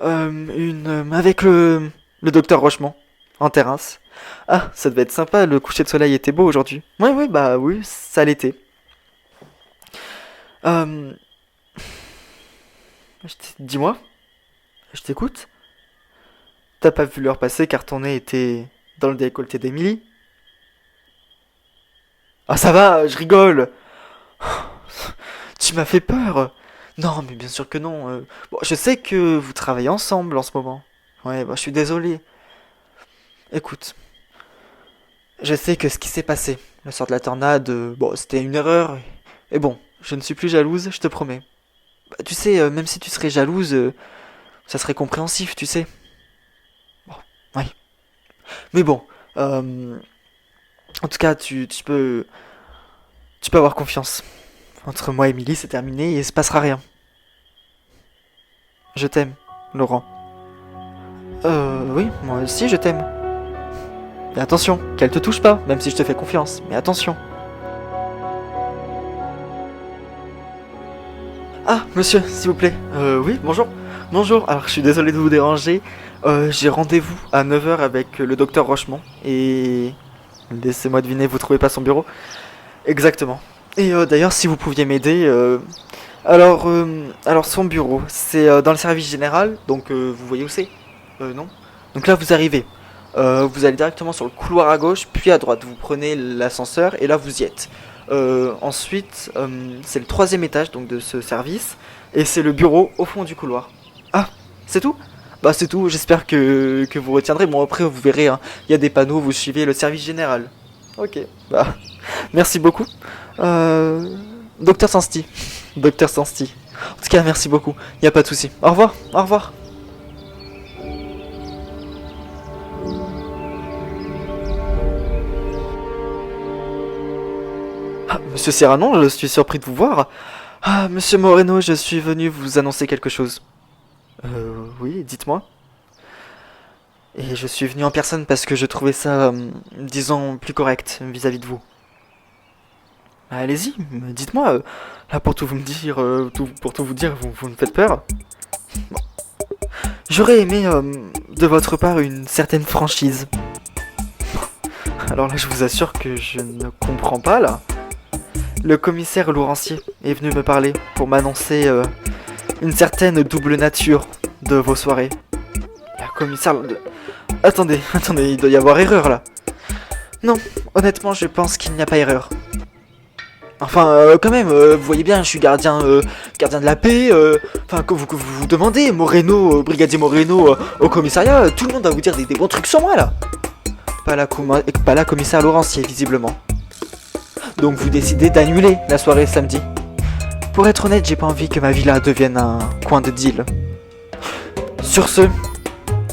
Avec le docteur Rochemont, en terrasse. Ah, ça devait être sympa, le coucher de soleil était beau aujourd'hui. Ouais, bah oui, ça l'était. Euh... Dis-moi, je t'écoute. T'as pas vu l'heure passer car ton nez était dans le décolleté d'Émilie? Ah ça va, je rigole. Tu m'as fait peur. Non, mais bien sûr que non. Bon, je sais que vous travaillez ensemble en ce moment. Ouais, bah je suis désolé. Écoute, je sais que ce qui s'est passé, le sort de la tornade, bon, c'était une erreur. Et bon, je ne suis plus jalouse, je te promets. Bah, tu sais, même si tu serais jalouse, ça serait compréhensif, tu sais. Bon, ouais. Mais bon, en tout cas, tu peux avoir confiance. Entre moi et Emily, c'est terminé et il se passera rien. Je t'aime, Laurent. Oui, moi aussi je t'aime. Mais attention, qu'elle te touche pas, même si je te fais confiance. Mais attention. Ah, monsieur, s'il vous plaît. Oui, bonjour. Bonjour, alors je suis désolé de vous déranger. J'ai rendez-vous à 9h avec le docteur Rochemont. Et laissez-moi deviner, vous trouvez pas son bureau? Exactement. Et d'ailleurs, si vous pouviez m'aider, alors son bureau, c'est dans le service général, donc vous voyez où c'est? Non. Donc là, vous arrivez. Vous allez directement sur le couloir à gauche, puis à droite. Vous prenez l'ascenseur et là, vous y êtes. Ensuite, c'est le 3e étage donc de ce service, et c'est le bureau au fond du couloir. Ah, c'est tout? Bah c'est tout, j'espère que vous retiendrez. Bon après vous verrez, hein, il y a des panneaux, vous suivez le service général. Ok, bah merci beaucoup. Docteur Sansti. Docteur Sansti. En tout cas merci beaucoup, il n'y a pas de souci. Au revoir, au revoir. Ah, Monsieur Serrano, je suis surpris de vous voir. Ah, Monsieur Moreno, je suis venu vous annoncer quelque chose. Oui, dites-moi. Et je suis venu en personne parce que je trouvais ça, disons, plus correct vis-à-vis de vous. Allez-y, dites-moi. Là, pour tout vous me dire, pour tout vous dire, vous me faites peur. Bon. J'aurais aimé, de votre part, une certaine franchise. Alors là, je vous assure que je ne comprends pas, là. Le commissaire Laurentier est venu me parler pour m'annoncer, une certaine double nature de vos soirées. La commissaire... Attendez, il doit y avoir erreur là. Non, honnêtement, je pense qu'il n'y a pas erreur. Enfin, quand même, vous voyez bien, je suis gardien de la paix. Enfin, que vous demandez, Moreno, brigadier Moreno, au commissariat, tout le monde va vous dire des bons trucs sur moi là. Pas la commissaire Laurentier, visiblement. Donc vous décidez d'annuler la soirée samedi. Pour être honnête, j'ai pas envie que ma villa devienne un coin de deal. Sur ce,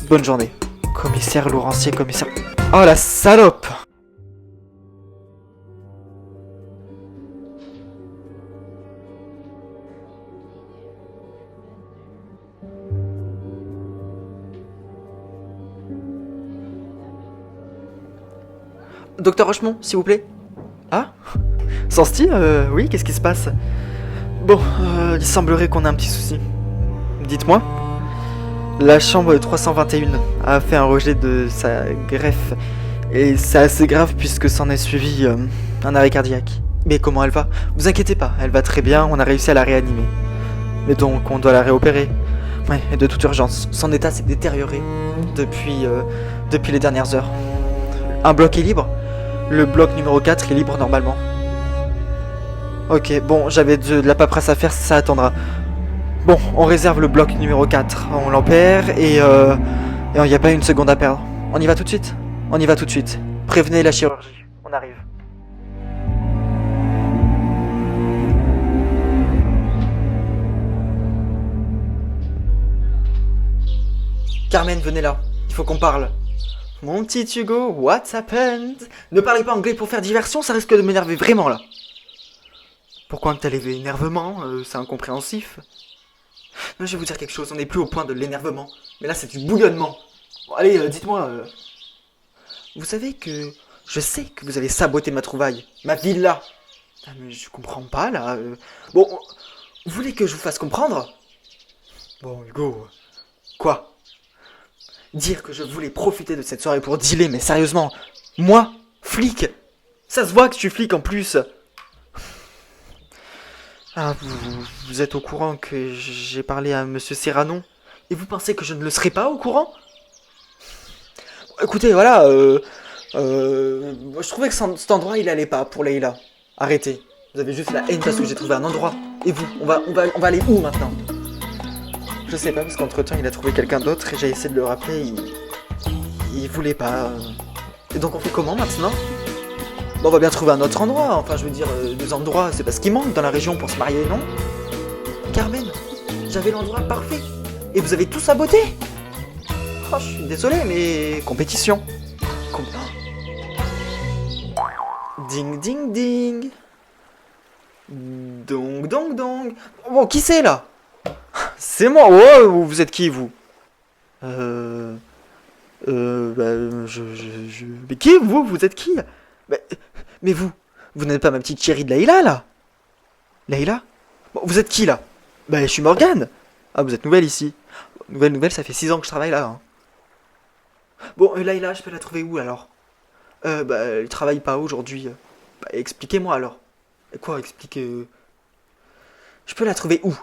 bonne journée. Commissaire Laurentier, commissaire... Oh la salope! Docteur Rochemont, s'il vous plaît. Ah? Sansti, oui, qu'est-ce qui se passe? Bon, il semblerait qu'on ait un petit souci. Dites-moi. La chambre 321 a fait un rejet de sa greffe. Et c'est assez grave puisque s'en est suivi un arrêt cardiaque. Mais comment elle va? Vous inquiétez pas, elle va très bien, on a réussi à la réanimer. Mais donc, on doit la réopérer. Ouais, et de toute urgence. Son état s'est détérioré depuis les dernières heures. Un bloc est libre? Le bloc numéro 4 est libre normalement. Ok, bon, j'avais de la paperasse à faire, ça attendra. Bon, on réserve le bloc numéro 4. On l'empère et il n'y a pas une seconde à perdre. On y va tout de suite? On y va tout de suite. Prévenez la chirurgie. On arrive. Carmen, venez là. Il faut qu'on parle. Mon petit Hugo, what's happened? Ne parlez pas anglais pour faire diversion, ça risque de m'énerver vraiment là. Pourquoi un tel énervement? C'est incompréhensif. Non, je vais vous dire quelque chose, on n'est plus au point de l'énervement. Mais là, c'est du bouillonnement. Bon, allez, dites-moi. Vous savez que... Je sais que vous avez saboté ma trouvaille. Ma villa. Ah, mais je comprends pas, là. Bon, vous voulez que je vous fasse comprendre? Bon, Hugo. Quoi? Dire que je voulais profiter de cette soirée pour dealer, mais sérieusement, moi, flic, ça se voit que je suis flic en plus. Ah, vous êtes au courant que j'ai parlé à Monsieur Serrano, et vous pensez que je ne le serais pas au courant? Écoutez, voilà, je trouvais que cet endroit il allait pas pour Leïla. Arrêtez, vous avez juste la haine parce que j'ai trouvé un endroit. Et vous, on va aller où maintenant? Je sais pas, parce qu'entre temps il a trouvé quelqu'un d'autre et j'ai essayé de le rappeler, il voulait pas. Et donc on fait comment maintenant? Bon, on va bien trouver un autre endroit, enfin je veux dire, des endroits, c'est pas ce qui manque dans la région pour se marier, non? Carmen, j'avais l'endroit parfait, et vous avez tout saboté? Oh, je suis désolé, mais compétition. Ding ding ding. Dong dong dong. Bon, qui c'est là? C'est moi. Oh, vous êtes qui vous? Bah, Mais qui vous? Vous êtes qui? Mais vous n'êtes pas ma petite chérie de Leïla là? Leïla? Bon, vous êtes qui là? Bah, je suis Morgane. Ah, vous êtes nouvelle ici. Nouvelle, ça fait 6 ans que je travaille là. Hein. Bon, Layla, je peux la trouver où alors? Bah, elle travaille pas aujourd'hui. Bah, expliquez-moi alors. Quoi, expliquez... Je peux la trouver où?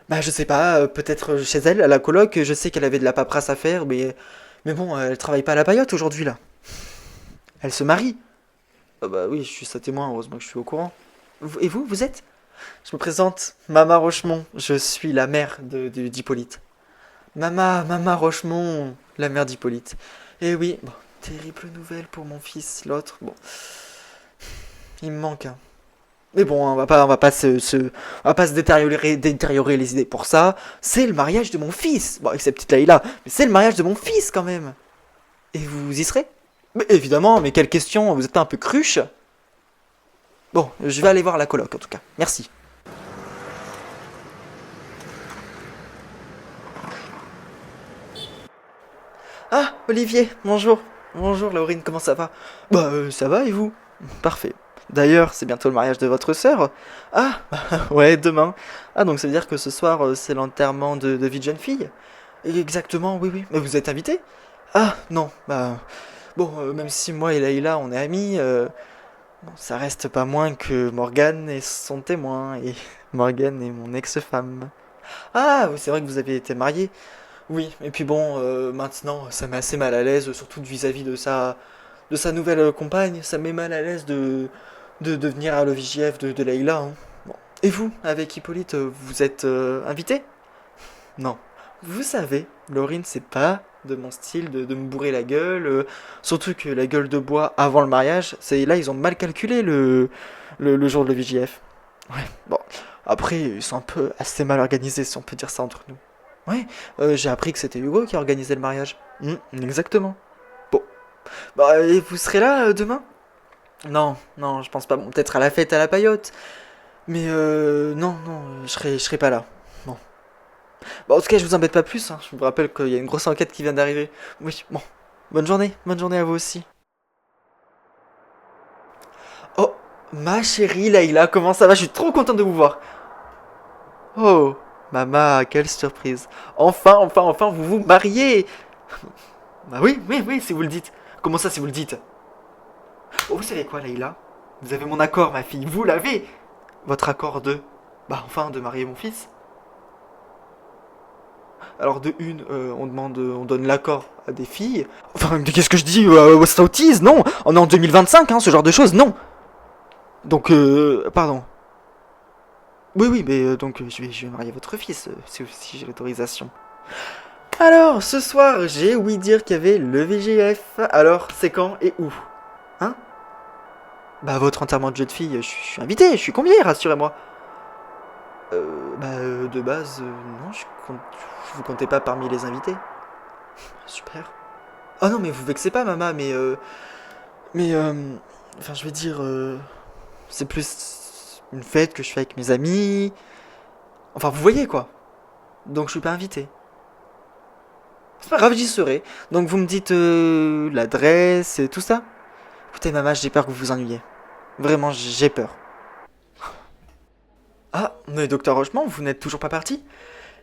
Bah, je sais pas, peut-être chez elle, à la coloc. Je sais qu'elle avait de la paperasse à faire, mais bon, elle travaille pas à la paillote aujourd'hui là. Elle se marie. Ah bah oui, je suis sa témoin, heureusement que je suis au courant. Et vous, vous êtes? Je me présente, Mama Rochemont. Je suis la mère d'Hippolyte. Mama Rochemont, la mère d'Hippolyte. Et oui, bon, terrible nouvelle pour mon fils, l'autre. Bon, il me manque. Hein. Mais bon, on va pas se détériorer les idées pour ça. C'est le mariage de mon fils. Bon, avec cette petite Layla, mais c'est le mariage de mon fils quand même. Et vous y serez? Mais évidemment, mais quelle question, vous êtes un peu cruche. Bon, je vais aller voir la coloc en tout cas. Merci. Ah, Olivier, bonjour. Bonjour Laurine, comment ça va? Bah, ça va et vous? Parfait. D'ailleurs, c'est bientôt le mariage de votre sœur. Ah, ouais, demain. Ah, donc ça veut dire que ce soir, c'est l'enterrement de vie de jeune fille? Exactement, oui, oui. Mais vous êtes invité? Ah, non, bah... Bon, même si moi et Layla, on est amis, bon, ça reste pas moins que Morgane est son témoin, et Morgane est mon ex-femme. Ah, oui, c'est vrai que vous avez été mariés. Oui, et puis bon, maintenant, ça met assez mal à l'aise, surtout vis-à-vis de sa nouvelle compagne. Ça met mal à l'aise de venir à le VJF de Layla. Hein. Bon. Et vous, avec Hippolyte, vous êtes invité? Non. Vous savez, Laurine, c'est pas de mon style de me bourrer la gueule. Surtout que la gueule de bois avant le mariage, c'est là, ils ont mal calculé le jour de le VJF. Ouais, bon. Après, ils sont un peu assez mal organisés, si on peut dire ça entre nous. Ouais, j'ai appris que c'était Hugo qui organisait le mariage. Exactement. Bon. Bah, et vous serez là demain? Non, non, je pense pas. Bon, peut-être à la fête à la paillote. Mais non, non, je serai pas là. Non. Bon, en tout cas, je vous embête pas plus. Hein. Je vous rappelle qu'il y a une grosse enquête qui vient d'arriver. Oui, bon. Bonne journée à vous aussi. Oh, ma chérie Layla, comment ça va? Je suis trop content de vous voir. Oh, maman, quelle surprise. Enfin, vous vous mariez. Bah oui, oui, oui, si vous le dites. Comment ça, si vous le dites? Oh, vous savez quoi, Layla? Vous avez mon accord, ma fille, vous l'avez. Votre accord de... Bah enfin, de marier mon fils. Alors de une, on donne l'accord à des filles. Enfin, mais qu'est-ce que je dis? Ça autise, non. On est en 2025, hein, ce genre de choses, non. Donc, pardon. Oui, oui, mais donc je vais marier votre fils, si j'ai l'autorisation. Alors, ce soir, j'ai ouï dire qu'il y avait le VGF. Alors, c'est quand et où? Hein? Bah, votre enterrement de jeune fille, je suis invité, je suis convié, rassurez-moi. De base, non, je vous comptais pas parmi les invités. Super. Oh non, mais vous vexez pas, maman, mais, enfin, je vais dire, c'est plus une fête que je fais avec mes amis. Enfin, vous voyez, quoi. Donc, je suis pas invité. C'est pas grave, j'y serai. Donc, vous me dites l'adresse et tout ça. Écoutez, maman, j'ai peur que vous vous ennuyiez. Vraiment, j'ai peur. Ah, mais docteur Rochemont, vous n'êtes toujours pas parti?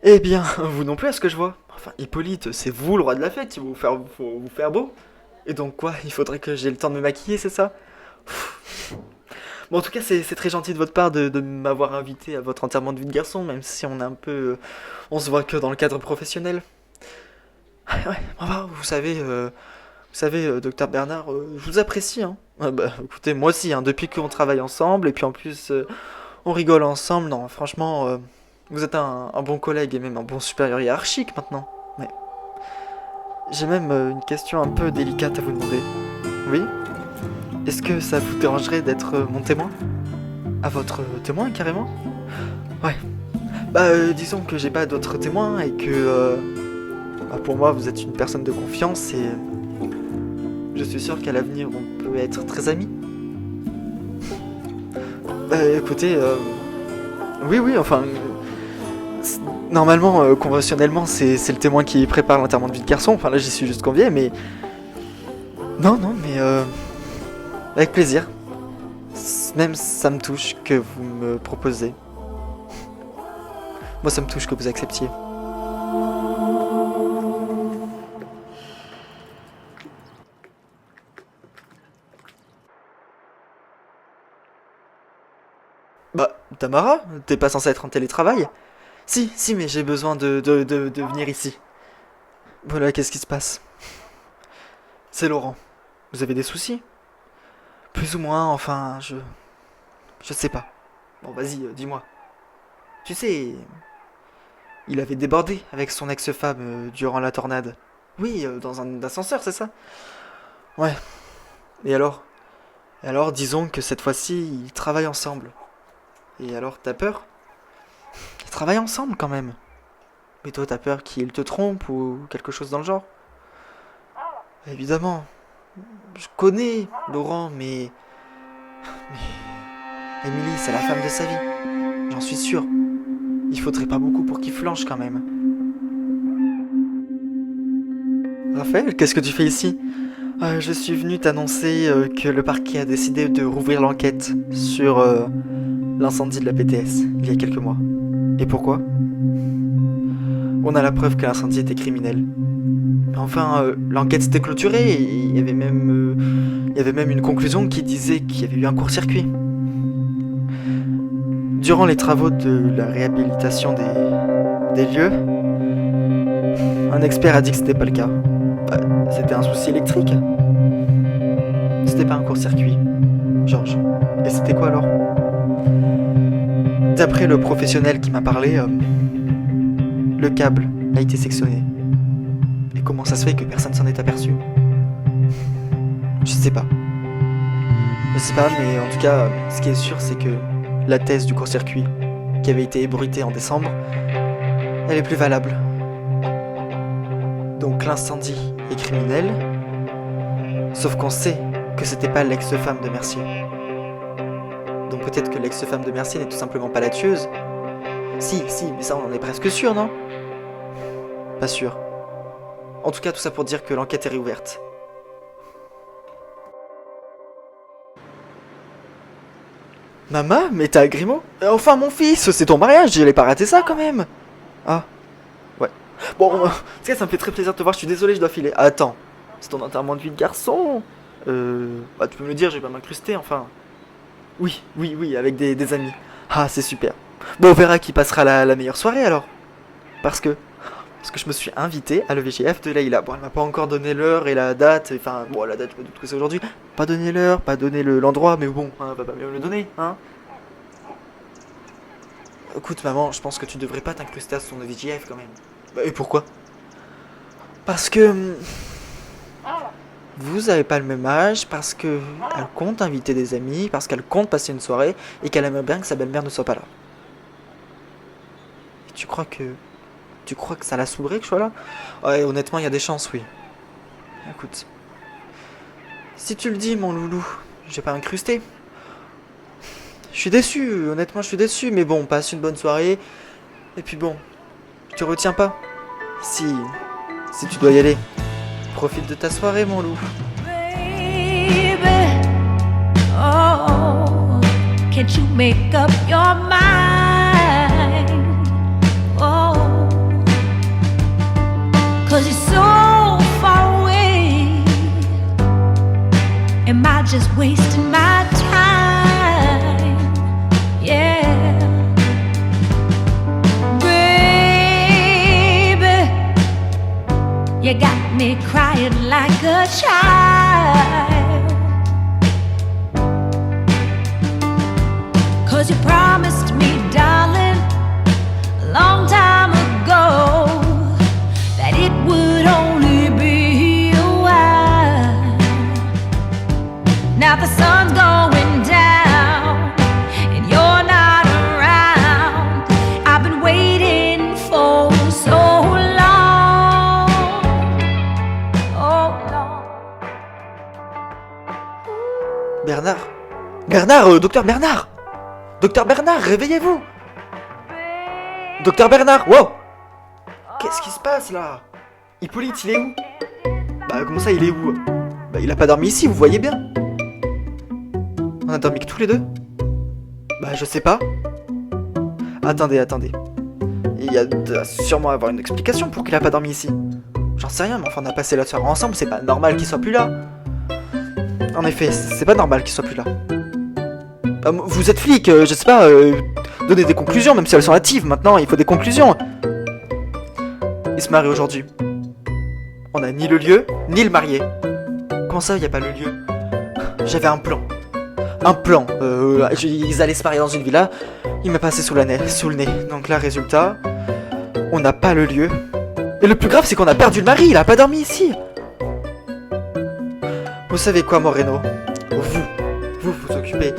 Eh bien, vous non plus à ce que je vois. Enfin, Hippolyte, c'est vous le roi de la fête, il faut vous faire beau. Et donc quoi, il faudrait que j'ai le temps de me maquiller, c'est ça? Bon, en tout cas, c'est très gentil de votre part de m'avoir invité à votre enterrement de vie de garçon, même si on est un peu... on se voit que dans le cadre professionnel. Ouais, ouais, enfin, vous savez, docteur Bernard, je vous apprécie, hein. Ah bah, écoutez, moi aussi, hein, depuis qu'on travaille ensemble, et puis en plus, on rigole ensemble, non, franchement, vous êtes un bon collègue et même un bon supérieur hiérarchique maintenant. Ouais. J'ai même une question un peu délicate à vous demander. Oui? Est-ce que ça vous dérangerait d'être mon témoin? À votre témoin, carrément? Ouais. Bah, disons que j'ai pas d'autres témoins et que, bah, pour moi, vous êtes une personne de confiance et je suis sûr qu'à l'avenir, on peut être très amis. Bah, écoutez, oui, oui, enfin, normalement, conventionnellement, c'est le témoin qui prépare l'enterrement de vie de garçon. Enfin, là, j'y suis juste convié, mais... Non, non, mais avec plaisir. Même ça me touche que vous me proposez. Moi, ça me touche que vous acceptiez. Tamara, t'es pas censée être en télétravail? Si, mais j'ai besoin de venir ici. Voilà, qu'est-ce qui se passe? C'est Laurent. Vous avez des soucis? Plus ou moins, enfin, je sais pas. Bon, vas-y, dis-moi. Tu sais, il avait débordé avec son ex-femme durant la tornade. Oui, dans un ascenseur, c'est ça? Ouais. Et alors? Et alors, disons que cette fois-ci, ils travaillent ensemble. Et alors, t'as peur? Ils travaillent ensemble quand même. Mais toi, t'as peur qu'il te trompe ou quelque chose dans le genre? Évidemment. Je connais Laurent, mais... Émilie, c'est la femme de sa vie. J'en suis sûr. Il faudrait pas beaucoup pour qu'il flanche quand même. Raphaël, qu'est-ce que tu fais ici? Je suis venu t'annoncer que le parquet a décidé de rouvrir l'enquête sur l'incendie de la BTS il y a quelques mois. Et pourquoi? On a la preuve que l'incendie était criminel. Enfin, l'enquête s'était clôturée et il y avait même une conclusion qui disait qu'il y avait eu un court-circuit. Durant les travaux de la réhabilitation des lieux, un expert a dit que c'était pas le cas. C'était un souci électrique. C'était pas un court-circuit, Georges. Et c'était quoi alors? D'après le professionnel qui m'a parlé, le câble a été sectionné. Et comment ça se fait que personne s'en est aperçu? Je sais pas. Je sais pas, mais en tout cas, ce qui est sûr, c'est que la thèse du court-circuit, qui avait été ébruitée en décembre, elle est plus valable. Donc l'incendie est criminel, sauf qu'on sait que c'était pas l'ex-femme de Mercier. Donc peut-être que l'ex-femme de Mercier n'est tout simplement pas la tueuse. Si, mais ça on en est presque sûr, non? Pas sûr. En tout cas, tout ça pour dire que l'enquête est réouverte. Maman, mais t'as Grimaud? Enfin mon fils, c'est ton mariage, j'allais pas rater ça quand même. Ah, ouais. Bon, ça me fait très plaisir de te voir, je suis désolé, je dois filer. Attends, c'est ton enterrement de vie de garçon. Tu peux me le dire, je vais pas m'incruster, enfin. Oui, avec des amis. Ah, c'est super. Bon, on verra qui passera la meilleure soirée alors. Parce que je me suis invité à l'EVGF de Leïla. Bon, elle m'a pas encore donné l'heure et la date. Enfin, bon, la date, je me doute que c'est aujourd'hui. Pas donné l'heure, pas donné l'endroit, mais bon, hein, va pas mieux me le donner, hein. Écoute, maman, je pense que tu devrais pas t'incruster à son EVGF quand même. Bah, et pourquoi? Parce que... vous avez pas le même âge, parce que elle compte inviter des amis, parce qu'elle compte passer une soirée, et qu'elle aimerait bien que sa belle-mère ne soit pas là. Et tu crois que ça la saoulerait que je sois là? Ouais, honnêtement, il y a des chances, oui. Écoute. Si tu le dis, mon loulou, je vais pas m'incruster. Je suis déçu, honnêtement, je suis déçu, mais bon, passe une bonne soirée. Et puis bon, je te retiens pas. Si tu dois y aller, profite de ta soirée, mon loup. Baby, oh, can't you make up your mind? Oh, 'cause you're so far away. Am I just wasting my time? Yeah, baby, you got me crying like a child. 'Cause you promised me, darling, a long time ago, that it would only be a while. Now the sun's going down and you're not around. I've been waiting for so long. Oh long. Bernard, docteur Bernard! Docteur Bernard, réveillez-vous! Docteur Bernard, wow! Qu'est-ce qui se passe là? Hippolyte, il est où? Bah comment ça, il est où? Bah il a pas dormi ici, vous voyez bien. On a dormi que tous les deux? Bah je sais pas. Attendez. Il doit sûrement avoir une explication pour qu'il a pas dormi ici. J'en sais rien, mais enfin on a passé la soirée ensemble, c'est pas normal qu'il soit plus là. En effet, c'est pas normal qu'il soit plus là. Vous êtes flic, je sais pas, Donnez des conclusions, même si elles sont hâtives. Maintenant, il faut des conclusions. Il se marie aujourd'hui. On a ni le lieu, ni le marié. Comment ça, il n'y a pas le lieu? J'avais un plan. Ils allaient se marier dans une villa. Il m'a passé sous le nez. Donc là, résultat, on n'a pas le lieu. Et le plus grave, c'est qu'on a perdu le mari. Il a pas dormi ici. Vous savez quoi, Moreno? Vous occupez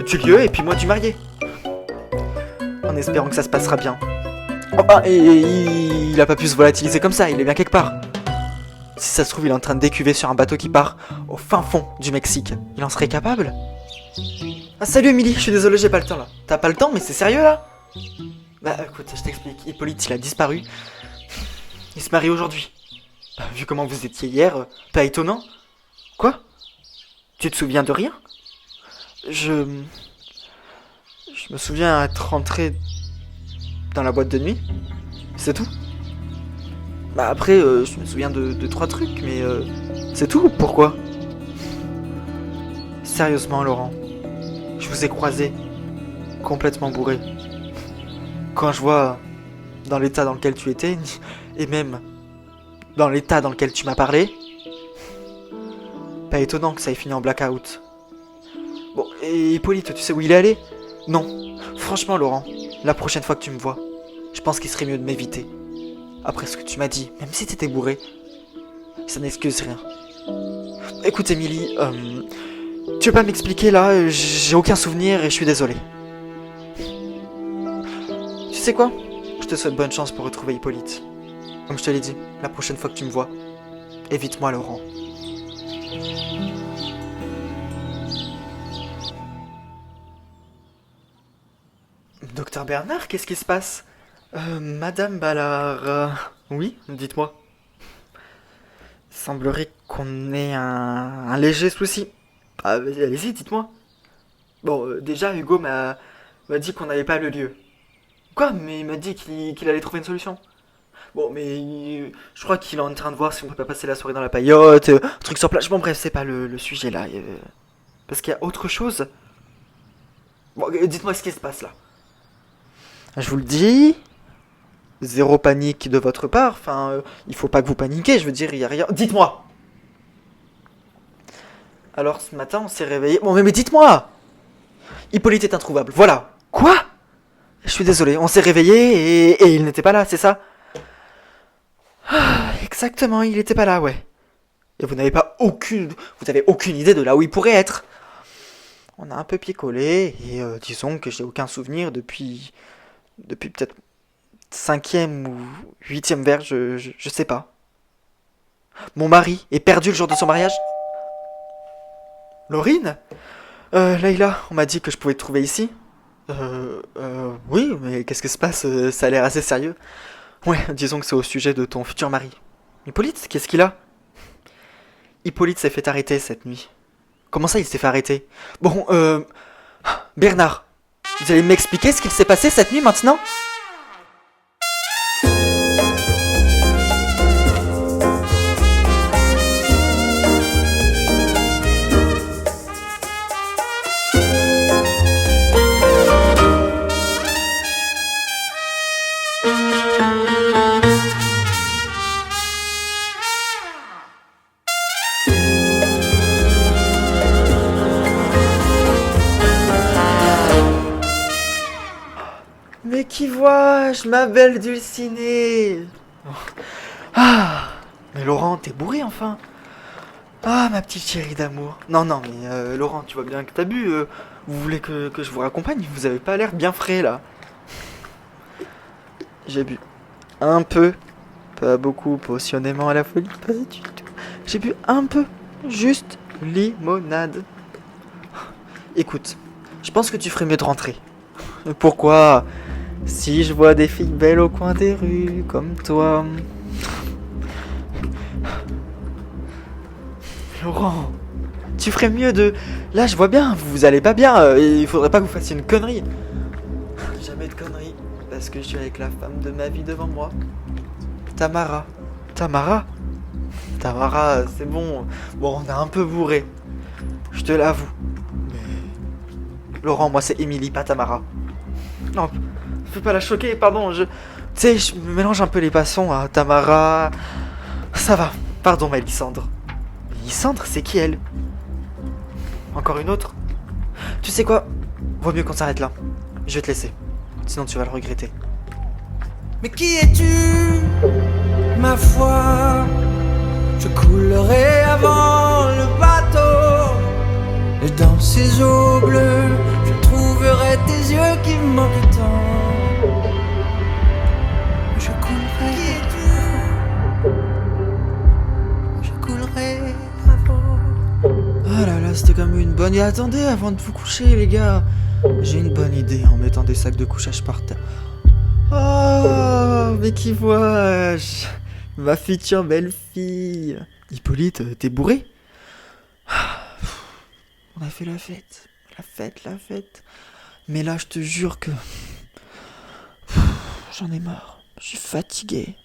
du lieu et puis moi du marié. En espérant que ça se passera bien. Enfin, et il a pas pu se volatiliser comme ça. Il est bien quelque part. Si ça se trouve, il est en train de décuver sur un bateau qui part au fin fond du Mexique. Il en serait capable? Ah salut Emily, je suis désolé, j'ai pas le temps là. T'as pas le temps, mais c'est sérieux là? Bah écoute, je t'explique. Hippolyte, il a disparu. Il se marie aujourd'hui. Bah, vu comment vous étiez hier, pas étonnant. Quoi? Tu te souviens de rien? Je me souviens être rentré dans la boîte de nuit. C'est tout. Bah après, je me souviens de 3 trucs, mais c'est tout. Pourquoi? Sérieusement, Laurent, je vous ai croisé complètement bourré. Quand je vois dans l'état dans lequel tu étais, et même dans l'état dans lequel tu m'as parlé, pas étonnant que ça ait fini en blackout. Bon, et Hippolyte, tu sais où il est allé? Non. Franchement, Laurent, la prochaine fois que tu me vois, je pense qu'il serait mieux de m'éviter. Après ce que tu m'as dit, même si t'étais bourré, ça n'excuse rien. Écoute, Emily, tu veux pas m'expliquer là? J'ai aucun souvenir et je suis désolé. Tu sais quoi? Je te souhaite bonne chance pour retrouver Hippolyte. Comme je te l'ai dit, la prochaine fois que tu me vois, évite-moi, Laurent. Docteur Bernard, qu'est-ce qui se passe? Madame Ballard... Oui, dites-moi. Il semblerait qu'on ait un léger souci. Ah, allez-y, dites-moi. Bon, déjà, Hugo m'a dit qu'on n'avait pas le lieu. Quoi? Mais il m'a dit qu'il allait trouver une solution. Bon, mais je crois qu'il est en train de voir si on peut pas passer la soirée dans la paillote, un truc sur place. Bon, bref, c'est pas le sujet là. Parce qu'il y a autre chose. Bon, dites-moi ce qui se passe là. Je vous le dis, zéro panique de votre part. Enfin, il faut pas que vous paniquiez, je veux dire, il y a rien. Dites-moi. Alors ce matin, on s'est réveillé. Bon, mais dites-moi. Hippolyte est introuvable. Voilà. Quoi? Je suis désolé. On s'est réveillé et il n'était pas là, c'est ça? Exactement, il n'était pas là, ouais. Et vous n'avez aucune idée de là où il pourrait être. On a un peu picolé et disons que j'ai aucun souvenir depuis peut-être 5e ou 8e verre, je sais pas. Mon mari est perdu le jour de son mariage. Laurine? Leïla, on m'a dit que je pouvais te trouver ici. Oui, mais qu'est-ce qui se passe? Ça a l'air assez sérieux. Ouais, disons que c'est au sujet de ton futur mari. Hippolyte, qu'est-ce qu'il a? Hippolyte s'est fait arrêter cette nuit. Comment ça, il s'est fait arrêter? Bon, Bernard, vous allez m'expliquer ce qu'il s'est passé cette nuit maintenant? Mais qui vois-je, ma belle Dulcinée? Ah, mais Laurent, t'es bourré enfin? Ah, ma petite chérie d'amour. Non, mais Laurent, tu vois bien que t'as bu. Vous voulez que je vous raccompagne? Vous avez pas l'air bien frais là. J'ai bu un peu, pas beaucoup, passionnément à la folie, pas du tout. J'ai bu un peu, juste limonade. Écoute, je pense que tu ferais mieux de rentrer. Pourquoi? Si je vois des filles belles au coin des rues, comme toi... Laurent, tu ferais mieux de... Là, je vois bien, vous allez pas bien, il faudrait pas que vous fassiez une connerie. Jamais de connerie, parce que je suis avec la femme de ma vie devant moi. Tamara. Tamara, c'est bon. Bon, on est un peu bourré. Je te l'avoue. Mais... Laurent, moi c'est Émilie, pas Tamara. Non, fais pas la choquer, pardon, Tu sais, je me mélange un peu les passons à Tamara... Ça va, pardon Mélissandre. Mélissandre, c'est qui elle? Encore une autre? Tu sais quoi? Vaut mieux qu'on s'arrête là. Je vais te laisser, sinon tu vas le regretter. Mais qui es-tu, ma foi? Je coulerai avant le bateau, et dans ces eaux bleues, je trouverai tes yeux qui me manquent tant. Je coulerai. Qui es-tu? Je coulerai avant. Ah là là, c'était comme une bonne... Et attendez, avant de vous coucher, les gars, j'ai une bonne idée en mettant des sacs de couchage par terre. Oh, mais qui vois-je? Ma future belle-fille. Hippolyte, t'es bourré? On a fait la fête. La fête. Mais là, je te jure que... J'en ai marre. Je suis fatigué.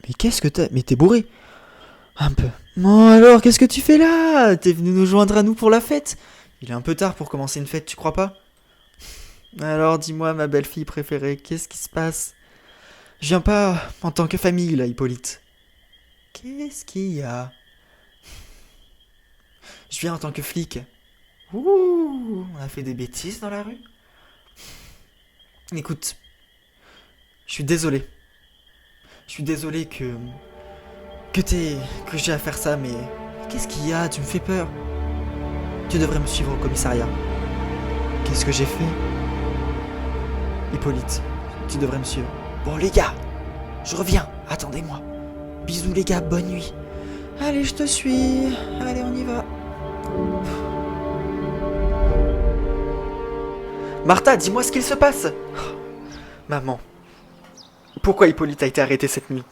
Mais qu'est-ce que t'as? Mais t'es bourré? Un peu. Bon alors, qu'est-ce que tu fais là? T'es venu nous joindre à nous pour la fête? Il est un peu tard pour commencer une fête, tu crois pas? Alors dis-moi, ma belle-fille préférée, qu'est-ce qui se passe? Je viens pas en tant que famille, là, Hippolyte. Qu'est-ce qu'il y a? Je viens en tant que flic. Ouh, on a fait des bêtises dans la rue? Écoute, je suis désolé. Je suis désolé que j'ai à faire ça, mais qu'est-ce qu'il y a? Tu me fais peur. Tu devrais me suivre au commissariat. Qu'est-ce que j'ai fait? Hippolyte, tu devrais me suivre. Bon les gars, je reviens, attendez-moi. Bisous les gars, bonne nuit. Allez, je te suis. Allez, on y va. Martha, dis-moi ce qu'il se passe. Maman, pourquoi Hippolyte a été arrêté cette nuit?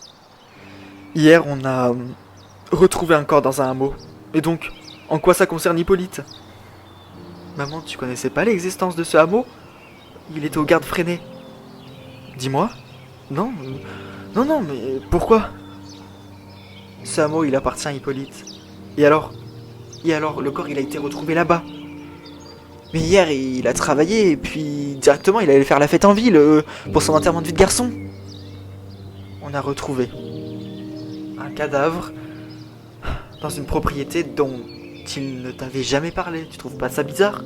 Hier, on a retrouvé un corps dans un hameau. Et donc, en quoi ça concerne Hippolyte? Maman, tu connaissais pas l'existence de ce hameau? Il était aux gardes freinés. Dis-moi. Non, mais pourquoi? Ce hameau, il appartient à Hippolyte. Et alors, le corps, il a été retrouvé là-bas. Mais hier, il a travaillé, et puis directement, il allait faire la fête en ville, pour son enterrement de vie de garçon. On a retrouvé un cadavre dans une propriété dont il ne t'avait jamais parlé. Tu trouves pas ça bizarre?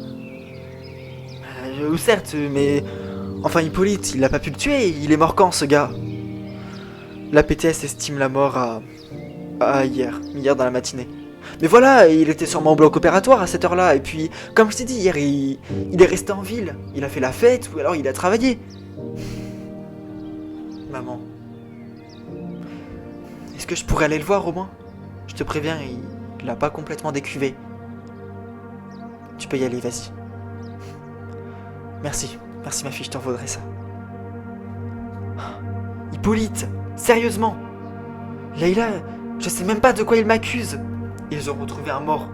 Certes, mais... Enfin, Hippolyte, il a pas pu le tuer, il est mort quand, ce gars? La PTS estime la mort à hier dans la matinée. Mais voilà, il était sûrement au bloc opératoire à cette heure-là, et puis, comme je t'ai dit, hier, il est resté en ville. Il a fait la fête, ou alors il a travaillé. Maman, est-ce que je pourrais aller le voir au moins? Je te préviens, il l'a pas complètement décuvé. Tu peux y aller, vas-y. Merci ma fille, je t'en vaudrais ça. Hippolyte, sérieusement, Leïla, je sais même pas de quoi ils m'accusent. Ils ont retrouvé un mort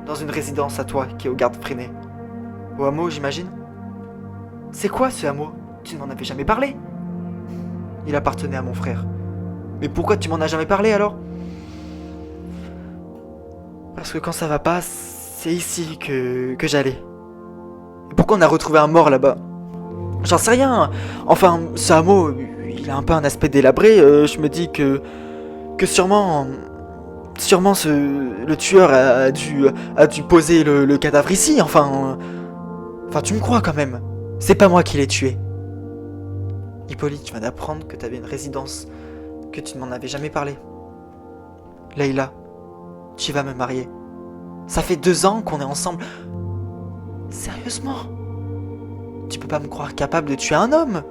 dans une résidence à toi qui est aux gardes freinés. Au hameau, j'imagine? C'est quoi ce hameau? Tu ne m'en avais jamais parlé? Il appartenait à mon frère. Mais pourquoi tu m'en as jamais parlé alors? Parce que quand ça va pas, c'est ici que j'allais. Et pourquoi on a retrouvé un mort là-bas? J'en sais rien. Enfin, ce hameau, il a un peu un aspect délabré. Je me dis que sûrement le tueur a dû poser le cadavre ici. Enfin, tu me crois quand même. C'est pas moi qui l'ai tué. Hippolyte, tu viens d'apprendre que t'avais une résidence, que tu ne m'en avais jamais parlé. Leïla, tu vas me marier. Ça fait 2 ans qu'on est ensemble. Sérieusement? Tu peux pas me croire capable de tuer un homme?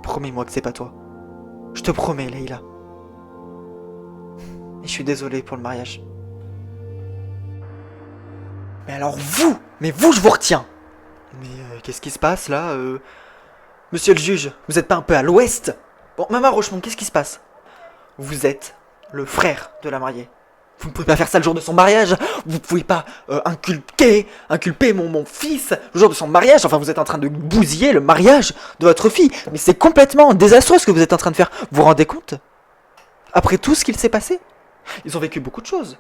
Promets-moi que c'est pas toi. Je te promets, Leïla. Et je suis désolé pour le mariage. Mais alors vous, je vous retiens. Mais qu'est-ce qui se passe là? Monsieur le juge, vous êtes pas un peu à l'ouest? Bon, Maman Rochemont, qu'est-ce qui se passe? Vous êtes le frère de la mariée. Vous ne pouvez pas faire ça le jour de son mariage. Vous ne pouvez pas inculper mon fils le jour de son mariage. Enfin, vous êtes en train de bousiller le mariage de votre fille. Mais c'est complètement désastreux ce que vous êtes en train de faire. Vous vous rendez compte? Après tout ce qu'il s'est passé? Ils ont vécu beaucoup de choses.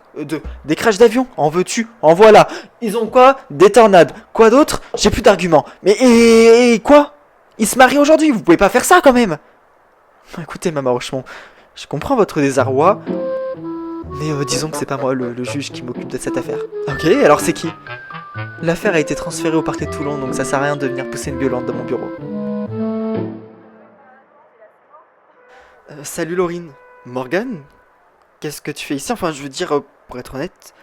Des crashs d'avion, en veux-tu, en voilà. Ils ont quoi? Des tornades. Quoi d'autre? J'ai plus d'arguments. Mais et quoi? Ils se marient aujourd'hui, vous pouvez pas faire ça quand même. Écoutez, Maman Rochemont, je comprends votre désarroi, mais disons que c'est pas moi le juge qui m'occupe de cette affaire. Ok, alors c'est qui? L'affaire a été transférée au parquet de Toulon, donc ça sert à rien de venir pousser une gueulante dans mon bureau. Salut Laurine. Morgane? Qu'est-ce que tu fais ici? Enfin, je veux dire, pour être honnête,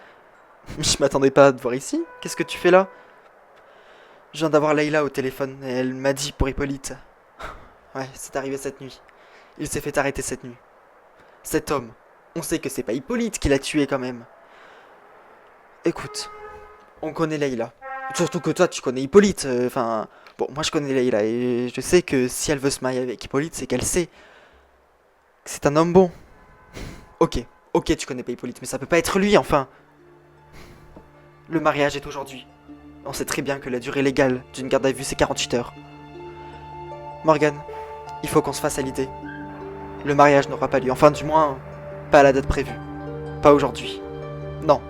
je m'attendais pas à te voir ici. Qu'est-ce que tu fais là? Je viens d'avoir Leïla au téléphone, et elle m'a dit pour Hippolyte. Ouais, c'est arrivé cette nuit. Il s'est fait arrêter cette nuit. Cet homme, on sait que c'est pas Hippolyte qui l'a tué quand même. Écoute, on connaît Leïla. Surtout que toi, tu connais Hippolyte. Enfin, bon, moi je connais Leïla et je sais que si elle veut se marier avec Hippolyte, c'est qu'elle sait que c'est un homme bon. Ok, tu connais pas Hippolyte, mais ça peut pas être lui, enfin. Le mariage est aujourd'hui. On sait très bien que la durée légale d'une garde à vue, c'est 48 heures. Morgane, il faut qu'on se fasse à l'idée. Le mariage n'aura pas lieu, enfin du moins, pas à la date prévue. Pas aujourd'hui. Non.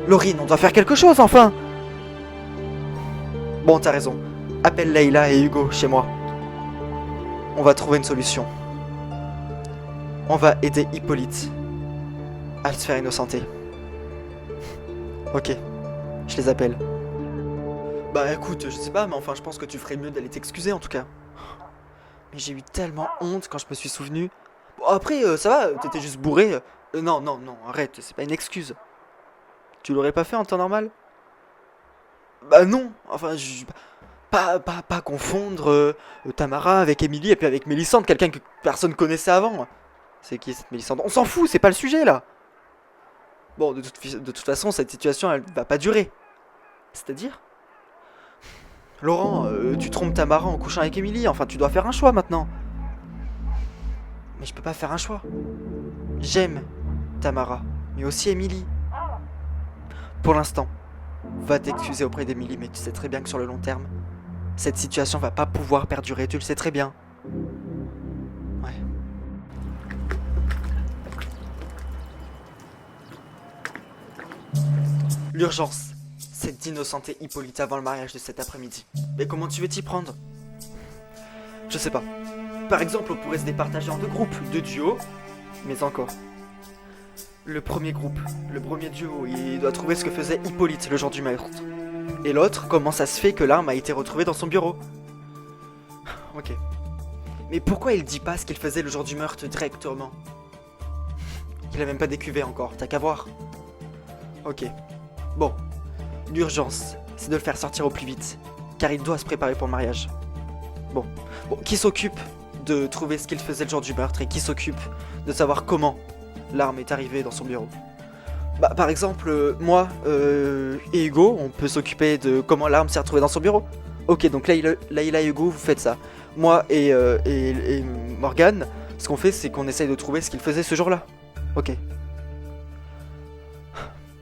Laurine, on doit faire quelque chose, enfin. Bon, t'as raison. Appelle Leïla et Hugo chez moi. On va trouver une solution. On va aider Hippolyte à se faire innocenter. Ok, je les appelle. Bah écoute, je sais pas, mais enfin je pense que tu ferais mieux d'aller t'excuser en tout cas. Mais j'ai eu tellement honte quand je me suis souvenu. Bon après, ça va, t'étais juste bourré. Non, arrête, c'est pas une excuse. Tu l'aurais pas fait en temps normal? Bah non, enfin pas confondre Tamara avec Émilie et puis avec Mélissandre, quelqu'un que personne connaissait avant. C'est qui cette Mélissandre? On s'en fout, c'est pas le sujet là. Bon, de toute façon, cette situation elle va pas durer. C'est-à-dire? Laurent, tu trompes Tamara en couchant avec Émilie, enfin tu dois faire un choix maintenant. Mais je peux pas faire un choix. J'aime Tamara, mais aussi Émilie. Pour l'instant, va t'excuser auprès d'Émilie, mais tu sais très bien que sur le long terme, cette situation va pas pouvoir perdurer, tu le sais très bien. Ouais. L'urgence, c'est d'innocenter Hippolyte avant le mariage de cet après-midi. Mais comment tu veux t'y prendre? Je sais pas. Par exemple, on pourrait se départager en deux groupes, deux duos, mais encore. Le premier groupe, le premier duo, il doit trouver ce que faisait Hippolyte le jour du meurtre. Et l'autre, comment ça se fait que l'arme a été retrouvée dans son bureau? Ok. Mais pourquoi il dit pas ce qu'il faisait le jour du meurtre directement? Il a même pas décuvé encore, t'as qu'à voir. Ok. Bon. L'urgence, c'est de le faire sortir au plus vite, car il doit se préparer pour le mariage. Bon, qui s'occupe de trouver ce qu'il faisait le jour du meurtre et qui s'occupe de savoir comment l'arme est arrivée dans son bureau? Bah, par exemple, moi et Hugo, on peut s'occuper de comment l'arme s'est retrouvée dans son bureau. Ok, donc Leïla et Hugo, vous faites ça. Moi et Morgane, ce qu'on fait, c'est qu'on essaye de trouver ce qu'il faisait ce jour-là. Ok.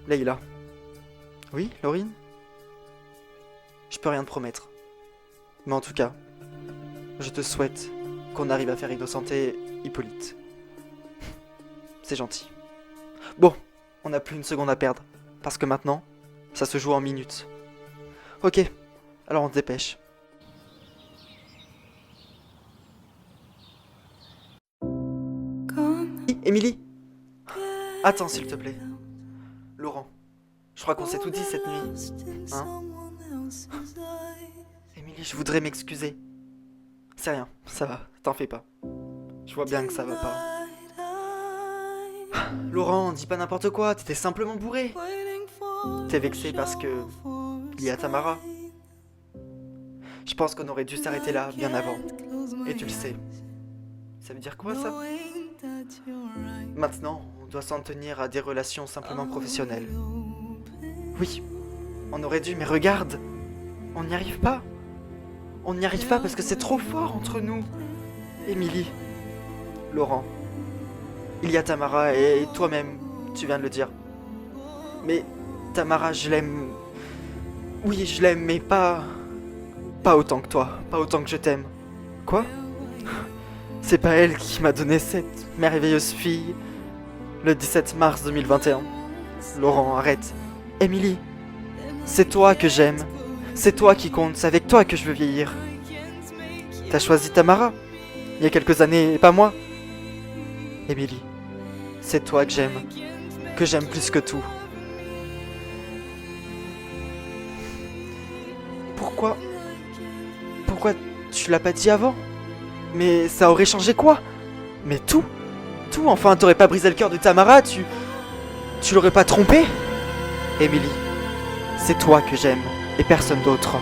Leïla. Oui, Laurine? Je peux rien te promettre. Mais en tout cas, je te souhaite qu'on arrive à faire innocenter Hippolyte. C'est gentil. Bon, on n'a plus une seconde à perdre, parce que maintenant, ça se joue en minutes. Ok, alors on se dépêche. Émilie? Attends s'il te plaît. Laurent, je crois qu'on s'est tout dit cette nuit. Hein? Émilie, je voudrais m'excuser. C'est rien, ça va, t'en fais pas. Je vois bien que ça va pas. Laurent, dis pas n'importe quoi, t'étais simplement bourré. T'es vexé parce que... il y a Tamara. Je pense qu'on aurait dû s'arrêter là, bien avant. Et tu le sais. Ça veut dire quoi ça? Maintenant, on doit s'en tenir à des relations simplement professionnelles. Oui, on aurait dû, mais regarde, on n'y arrive pas. On n'y arrive pas parce que c'est trop fort entre nous. Émilie, Laurent, il y a Tamara et toi-même, tu viens de le dire. Mais Tamara, je l'aime. Oui, je l'aime, mais pas autant que toi, pas autant que je t'aime. Quoi? C'est pas elle qui m'a donné cette merveilleuse fille. Le 17 mars 2021. Laurent, arrête. Emily, c'est toi que j'aime. C'est toi qui compte, c'est avec toi que je veux vieillir. T'as choisi Tamara il y a quelques années et pas moi. Emily, c'est toi que j'aime plus que tout. Pourquoi tu l'as pas dit avant? Mais ça aurait changé quoi? Mais tout, enfin t'aurais pas brisé le cœur de Tamara, tu l'aurais pas trompé? Emily, c'est toi que j'aime et personne d'autre.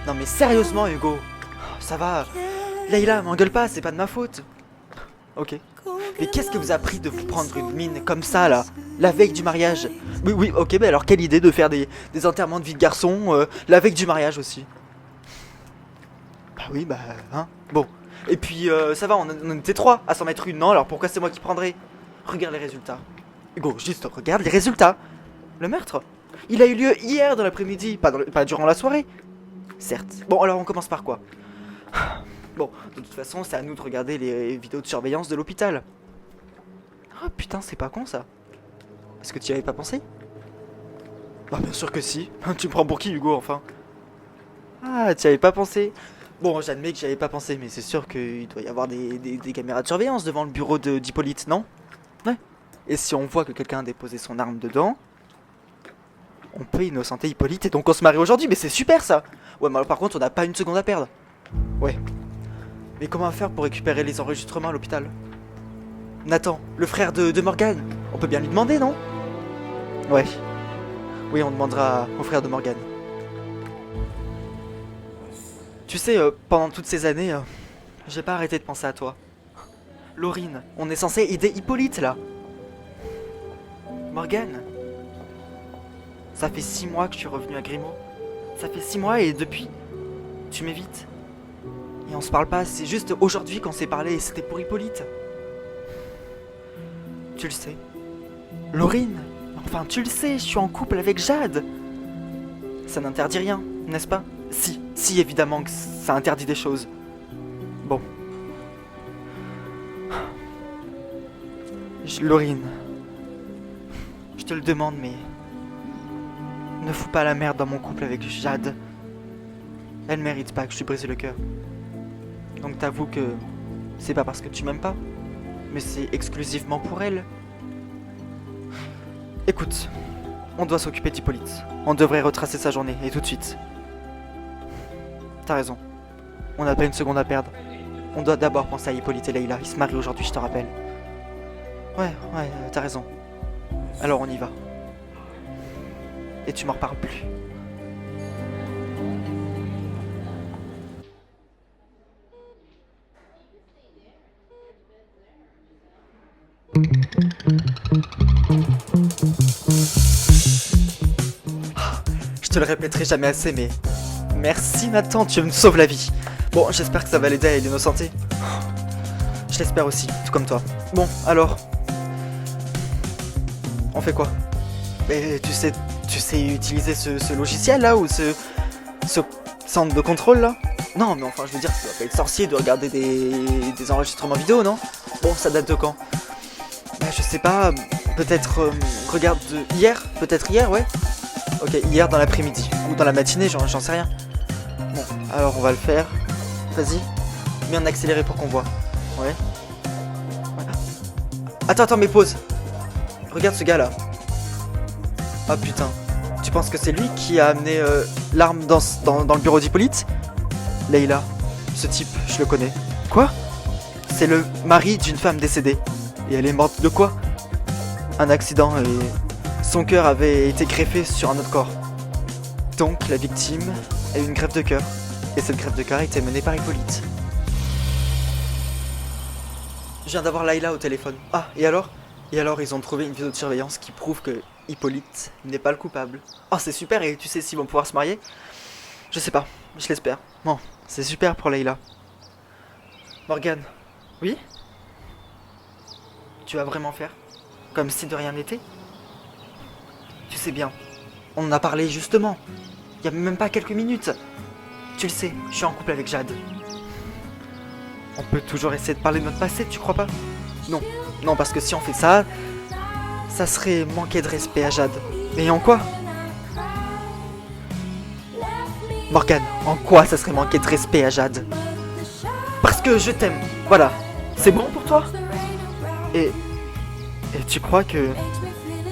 Non mais sérieusement Hugo, ça va, Leïla m'engueule pas, c'est pas de ma faute. Ok. Mais qu'est-ce que vous a pris de vous prendre une mine comme ça là, la veille du mariage? Oui, ok, bah alors quelle idée de faire des enterrements de vie de garçon la veille du mariage aussi. Bah oui, bah hein, bon. Et puis ça va, on était 3 à s'en mettre une, non? Alors pourquoi c'est moi qui prendrais? Regarde les résultats. Hugo, juste regarde les résultats. Le meurtre, il a eu lieu hier dans l'après-midi, pas durant la soirée. Certes. Bon, alors on commence par quoi? Bon, de toute façon, c'est à nous de regarder les vidéos de surveillance de l'hôpital. Ah putain, c'est pas con ça. Est-ce que tu y avais pas pensé? Bah bien sûr que si. Tu me prends pour qui Hugo enfin? Ah, tu y avais pas pensé. Bon, j'admets que j'y avais pas pensé, mais c'est sûr qu'il doit y avoir des caméras de surveillance devant le bureau d'Hippolyte, non? Ouais. Et si on voit que quelqu'un a déposé son arme dedans, on peut innocenter Hippolyte et donc on se marie aujourd'hui, mais c'est super ça. Ouais, mais alors, par contre, on n'a pas une seconde à perdre. Ouais. Mais comment faire pour récupérer les enregistrements à l'hôpital? Nathan, le frère de Morgane, on peut bien lui demander, non? Ouais. Oui, on demandera au frère de Morgane. Tu sais, pendant toutes ces années, j'ai pas arrêté de penser à toi. Laurine, on est censé aider Hippolyte, là. Morgane, ça fait 6 mois que je suis revenu à Grimaud. Ça fait 6 mois et depuis, tu m'évites. Et on se parle pas, c'est juste aujourd'hui qu'on s'est parlé et c'était pour Hippolyte. Tu le sais. Laurine, enfin tu le sais, je suis en couple avec Jade. Ça n'interdit rien, n'est-ce pas? Si évidemment que ça interdit des choses. Bon. Laurine, je te le demande mais... ne fous pas la merde dans mon couple avec Jade. Elle mérite pas que je lui brise le cœur. Donc t'avoues que c'est pas parce que tu m'aimes pas, mais c'est exclusivement pour elle. Écoute, on doit s'occuper d'Hippolyte. On devrait retracer sa journée, et tout de suite. T'as raison. On n'a pas une seconde à perdre. On doit d'abord penser à Hippolyte et Leïla. Ils se marient aujourd'hui, je te rappelle. Ouais, t'as raison. Alors on y va. Et tu m'en reparles plus. Je te le répéterai jamais assez, mais... merci Nathan, tu me sauves la vie. Bon, j'espère que ça va l'aider à l'innocenter. Je l'espère aussi, tout comme toi. Bon, alors... on fait quoi? Mais tu sais utiliser ce logiciel là, ou ce centre de contrôle là? Non, mais enfin, je veux dire, tu dois pas être sorcier de regarder des enregistrements vidéo, non? Bon, ça date de quand? Bah, je sais pas, peut-être... regarde hier? Peut-être hier, ouais? Ok, hier dans l'après-midi. Ou dans la matinée, j'en sais rien. Bon, alors on va le faire. Vas-y. Mets en accéléré pour qu'on voit. Ouais. Voilà. Attends, mais pause. Regarde ce gars là. Ah putain. Tu penses que c'est lui qui a amené l'arme dans le bureau d'Hippolyte? Leïla. Ce type, je le connais. Quoi? C'est le mari d'une femme décédée. Et elle est morte de quoi? Un accident et... son cœur avait été greffé sur un autre corps. Donc la victime a eu une greffe de cœur. Et cette greffe de cœur a été menée par Hippolyte. Je viens d'avoir Leïla au téléphone. Ah, et alors? Et alors ils ont trouvé une vidéo de surveillance qui prouve que Hippolyte n'est pas le coupable. Oh c'est super, et tu sais s'ils vont pouvoir se marier? Je sais pas, je l'espère. Bon, c'est super pour Leïla. Morgane. Oui? Tu vas vraiment faire? Comme si de rien n'était? Tu sais bien, on en a parlé justement. Il y a même pas quelques minutes. Tu le sais, je suis en couple avec Jade. On peut toujours essayer de parler de notre passé, tu crois pas? Non, non, parce que si on fait ça, ça serait manquer de respect à Jade. Et en quoi? Morgane, en quoi ça serait manquer de respect à Jade? Parce que je t'aime, voilà. C'est bon pour toi? Et tu crois que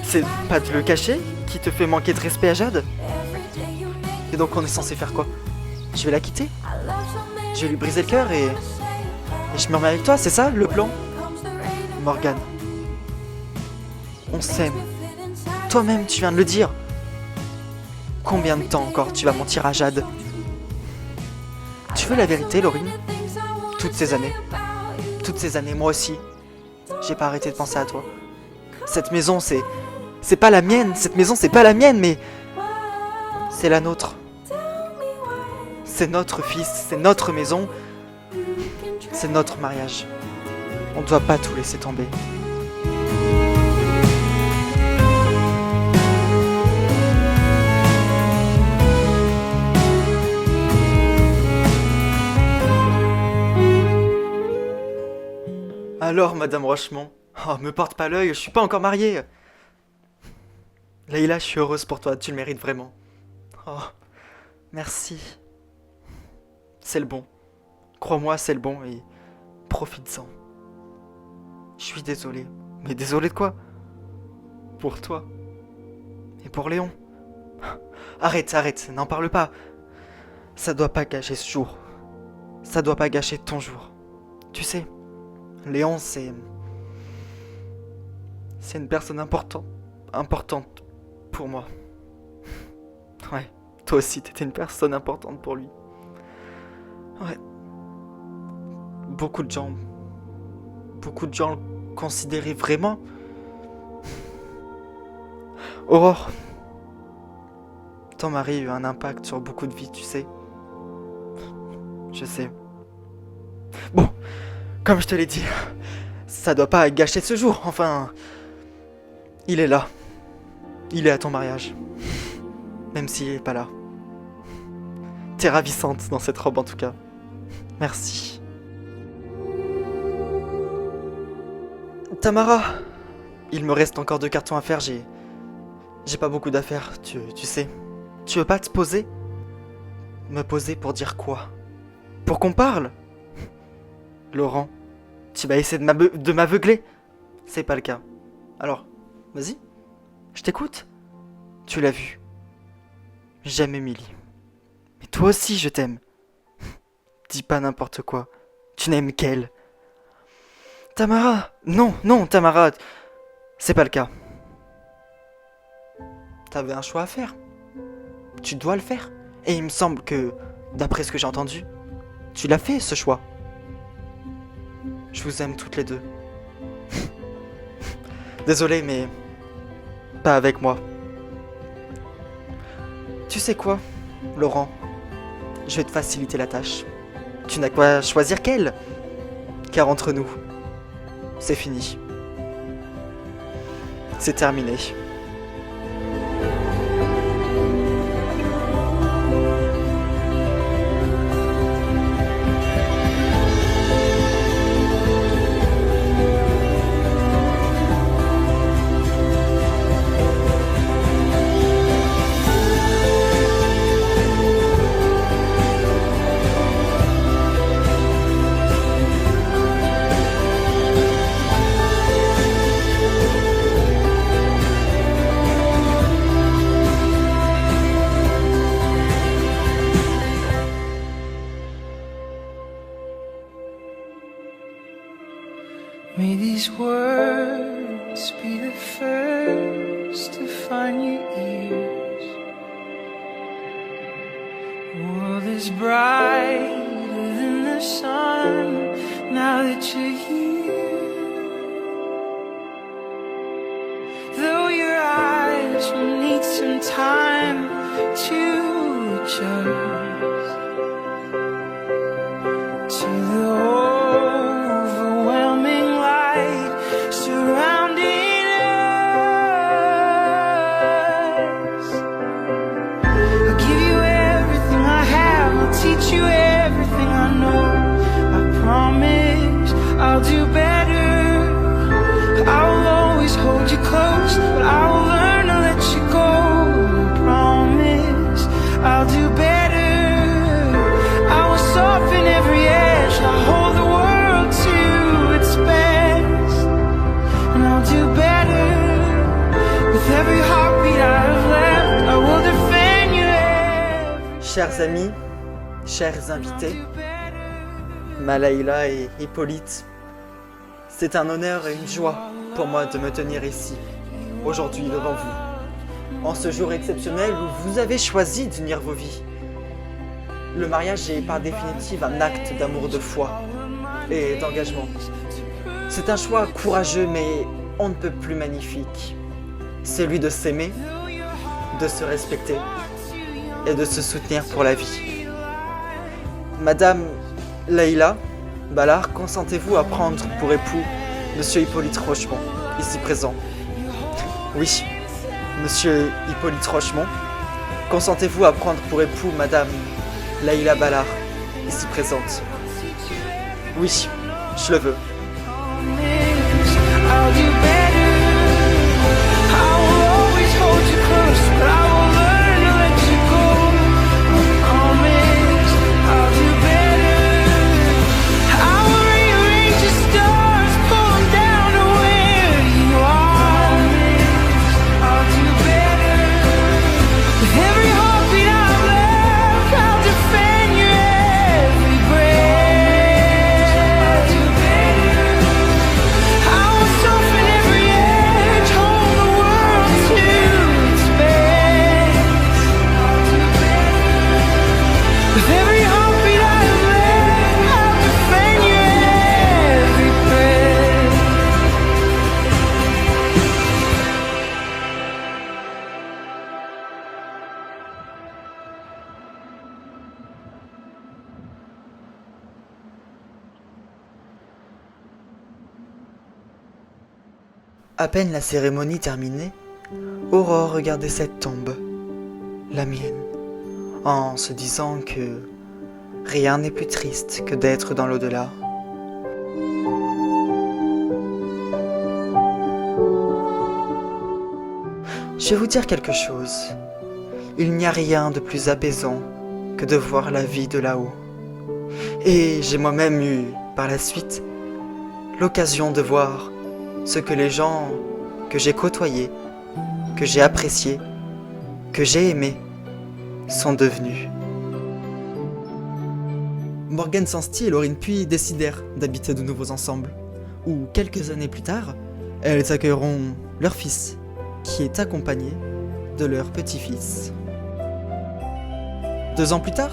c'est pas de le cacher qui te fait manquer de respect à Jade? Et donc on est censé faire quoi? Je vais la quitter? Je vais lui briser le cœur et je me remets avec toi, c'est ça le plan? Morgane, on s'aime. Toi-même tu viens de le dire. Combien de temps encore tu vas mentir à Jade? Tu veux la vérité, Laurine? Toutes ces années, moi aussi, j'ai pas arrêté de penser à toi. Cette maison, c'est pas la mienne. Cette maison, c'est pas la mienne, mais c'est la nôtre. C'est notre fils, c'est notre maison, c'est notre mariage. On ne doit pas tout laisser tomber. Alors, Madame Rochemont, oh, me porte pas l'œil, je suis pas encore mariée. Leïla, je suis heureuse pour toi, tu le mérites vraiment. Oh, merci. C'est le bon. Crois-moi, c'est le bon et profite-en. Je suis désolé. Mais désolé de quoi? Pour toi. Et pour Léon. Arrête, n'en parle pas. Ça doit pas gâcher ce jour. Ça doit pas gâcher ton jour. Tu sais, Léon, c'est une personne importante pour moi. Ouais, toi aussi, t'étais une personne importante pour lui. Ouais. Beaucoup de gens le considéraient vraiment. Aurore, ton mari a eu un impact sur beaucoup de vies, tu sais. Je sais. Bon, comme je te l'ai dit, ça doit pas gâcher ce jour. Enfin, il est là. Il est à ton mariage. Même s'il est pas là. T'es ravissante dans cette robe en tout cas. Merci. Tamara, il me reste encore 2 cartons à faire, j'ai pas beaucoup d'affaires, tu sais. Tu veux pas te poser? Me poser pour dire quoi? Pour qu'on parle? Laurent, tu vas essayer de m'aveugler? C'est pas le cas. Alors, vas-y, je t'écoute. Tu l'as vu. J'aime Émilie. Mais toi aussi, je t'aime. Dis pas n'importe quoi. Tu n'aimes qu'elle. Tamara! Non, Tamara! C'est pas le cas. T'avais un choix à faire. Tu dois le faire. Et il me semble que, d'après ce que j'ai entendu, tu l'as fait, ce choix. Je vous aime toutes les deux. Désolé, mais pas avec moi. Tu sais quoi, Laurent? Je vais te faciliter la tâche. Tu n'as qu'à choisir qu'elle. Car entre nous, c'est fini. C'est terminé. May these words be the first to find your ears. World is brighter than the sun now that you're here. Though your eyes will need some time to adjust to the overwhelming light surrounding us. I'll give you everything I have, I'll teach Chers amis, chers invités, ma Leïla et Hippolyte, c'est un honneur et une joie pour moi de me tenir ici, aujourd'hui devant vous, en ce jour exceptionnel où vous avez choisi d'unir vos vies. Le mariage est par définitive un acte d'amour, de foi et d'engagement. C'est un choix courageux mais on ne peut plus magnifique. Celui de s'aimer, de se respecter et de se soutenir pour la vie. Madame Leïla Ballard, consentez-vous à prendre pour époux Monsieur Hippolyte Rochemont, ici présent? Oui, Monsieur Hippolyte Rochemont, consentez-vous à prendre pour époux Madame Leïla Ballard, ici présente? Oui, je le veux. I'll do better. I will always hold you close, but I will learn to let you go. I promise I'll do better. I will rearrange the stars, pull them down to where you are. I'll do better. With every heartbeat I've left, I'll defend your every breath. I'll do better. I will soften every edge, hold the world to its best. I'll do better. With every heartbeat I have left, I'll defend your every breath. À peine la cérémonie terminée, Aurore regardait cette tombe, la mienne, en se disant que rien n'est plus triste que d'être dans l'au-delà. Je vais vous dire quelque chose. Il n'y a rien de plus apaisant que de voir la vie de là-haut. Et j'ai moi-même eu, par la suite, l'occasion de voir ce que les gens que j'ai côtoyés, que j'ai appréciés, que j'ai aimés, sont devenus. Morgane Sansti et Laurine Puy décidèrent d'habiter de nouveaux ensemble, où quelques années plus tard, elles accueilleront leur fils, qui est accompagné de leur petit-fils. 2 ans plus tard,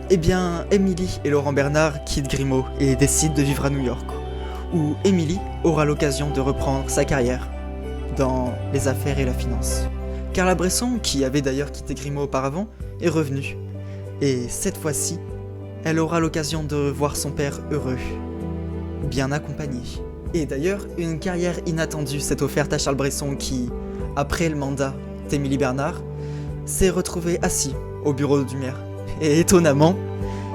eh bien, Émilie et Laurent Bernard quittent Grimaud et décident de vivre à New York, où Émilie aura l'occasion de reprendre sa carrière dans les affaires et la finance. Carla Bresson, qui avait d'ailleurs quitté Grimaud auparavant, est revenue. Et cette fois-ci, elle aura l'occasion de voir son père heureux, bien accompagné. Et d'ailleurs, une carrière inattendue s'est offerte à Charles Bresson qui, après le mandat d'Émilie Bernard, s'est retrouvé assis au bureau du maire. Et étonnamment,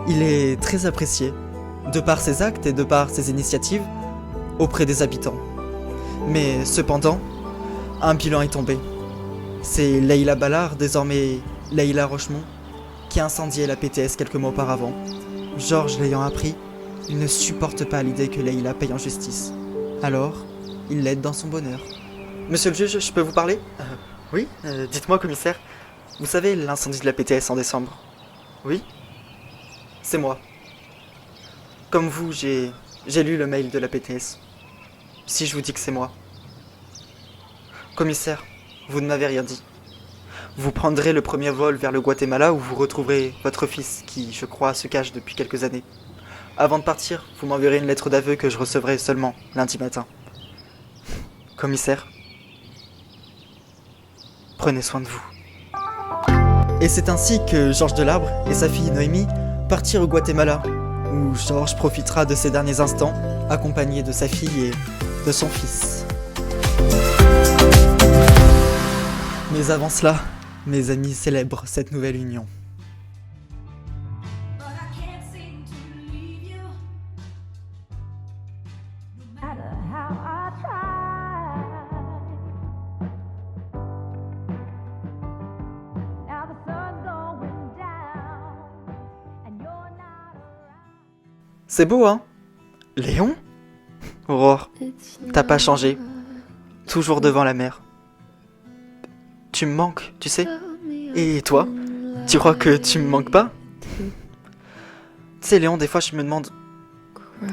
il est très apprécié, de par ses actes et de par ses initiatives, auprès des habitants. Mais cependant, un bilan est tombé. C'est Leïla Ballard, désormais Leïla Rochemont, qui a incendié la PTS quelques mois auparavant. Georges l'ayant appris, il ne supporte pas l'idée que Leïla paye en justice. Alors, il l'aide dans son bonheur. Monsieur le juge, je peux vous parler? Oui, dites-moi, commissaire. Vous savez l'incendie de la PTS en décembre? Oui? C'est moi. Comme vous, j'ai lu le mail de la PTS. Si je vous dis que c'est moi. Commissaire, vous ne m'avez rien dit. Vous prendrez le premier vol vers le Guatemala où vous retrouverez votre fils qui, je crois, se cache depuis quelques années. Avant de partir, vous m'enverrez une lettre d'aveu que je recevrai seulement lundi matin. Commissaire, prenez soin de vous. Et c'est ainsi que Georges Delarbre et sa fille Noémie partirent au Guatemala, où Georges profitera de ses derniers instants, accompagné de sa fille et de son fils. Mais avant cela, mes amis célèbrent cette nouvelle union. But I can't seem to leave you. No matter how I try. Now the sun's going down and you're not around. C'est beau, hein? Léon? Aurore, t'as pas changé. Toujours devant la mer. Tu me manques, tu sais. Et toi, Tu crois que tu me manques pas? Tu sais, Léon, des fois je me demande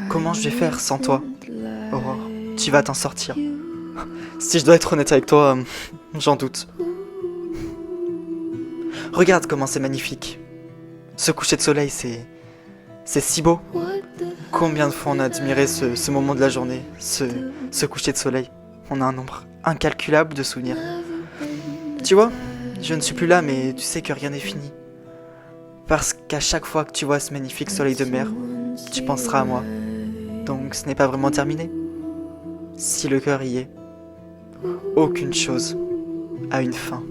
comment je vais faire sans toi. Aurore, tu vas t'en sortir. Si je dois être honnête avec toi, j'en doute. Regarde comment c'est magnifique. Ce coucher de soleil, c'est si beau. Combien de fois on a admiré ce moment de la journée, ce coucher de soleil. On a un nombre incalculable de souvenirs. Tu vois, je ne suis plus là, mais tu sais que rien n'est fini. Parce qu'à chaque fois que tu vois ce magnifique soleil de mer, tu penseras à moi. Donc ce n'est pas vraiment terminé. Si le cœur y est, aucune chose a une fin.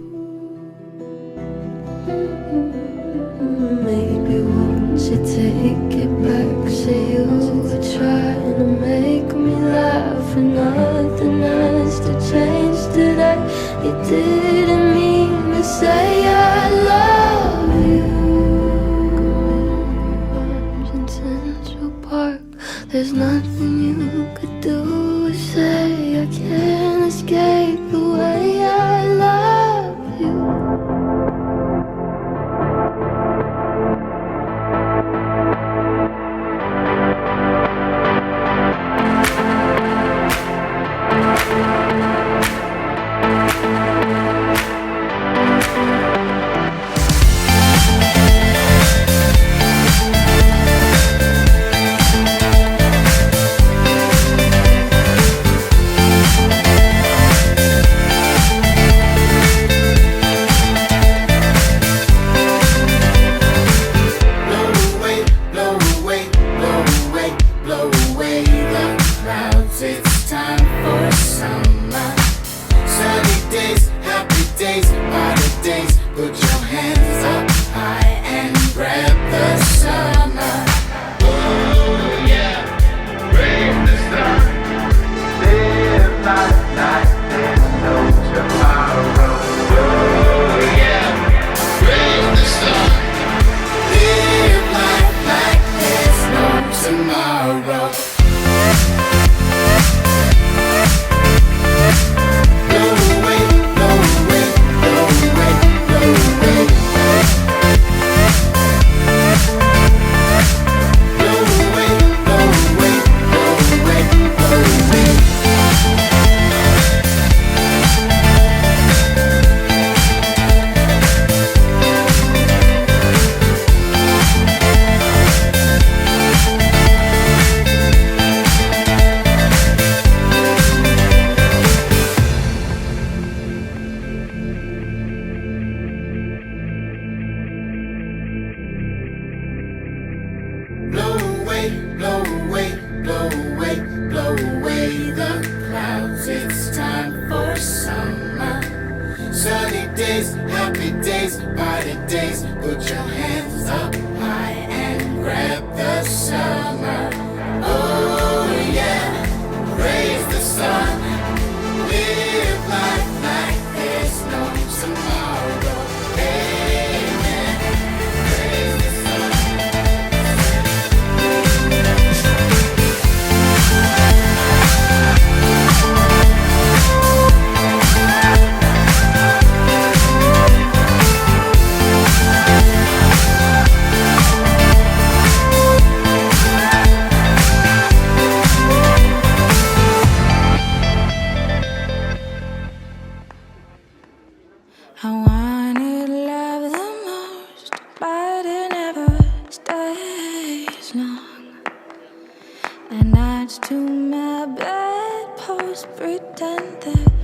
Maybe won't you take it back? Say you were trying to make me laugh, and nothing has to change today. You didn't mean to say I love you. Arms in Central Park. There's nothing you could do or say. I can't escape the way I love you. I wanted love the most, but it never stays long. The nights to my bedpost pretend that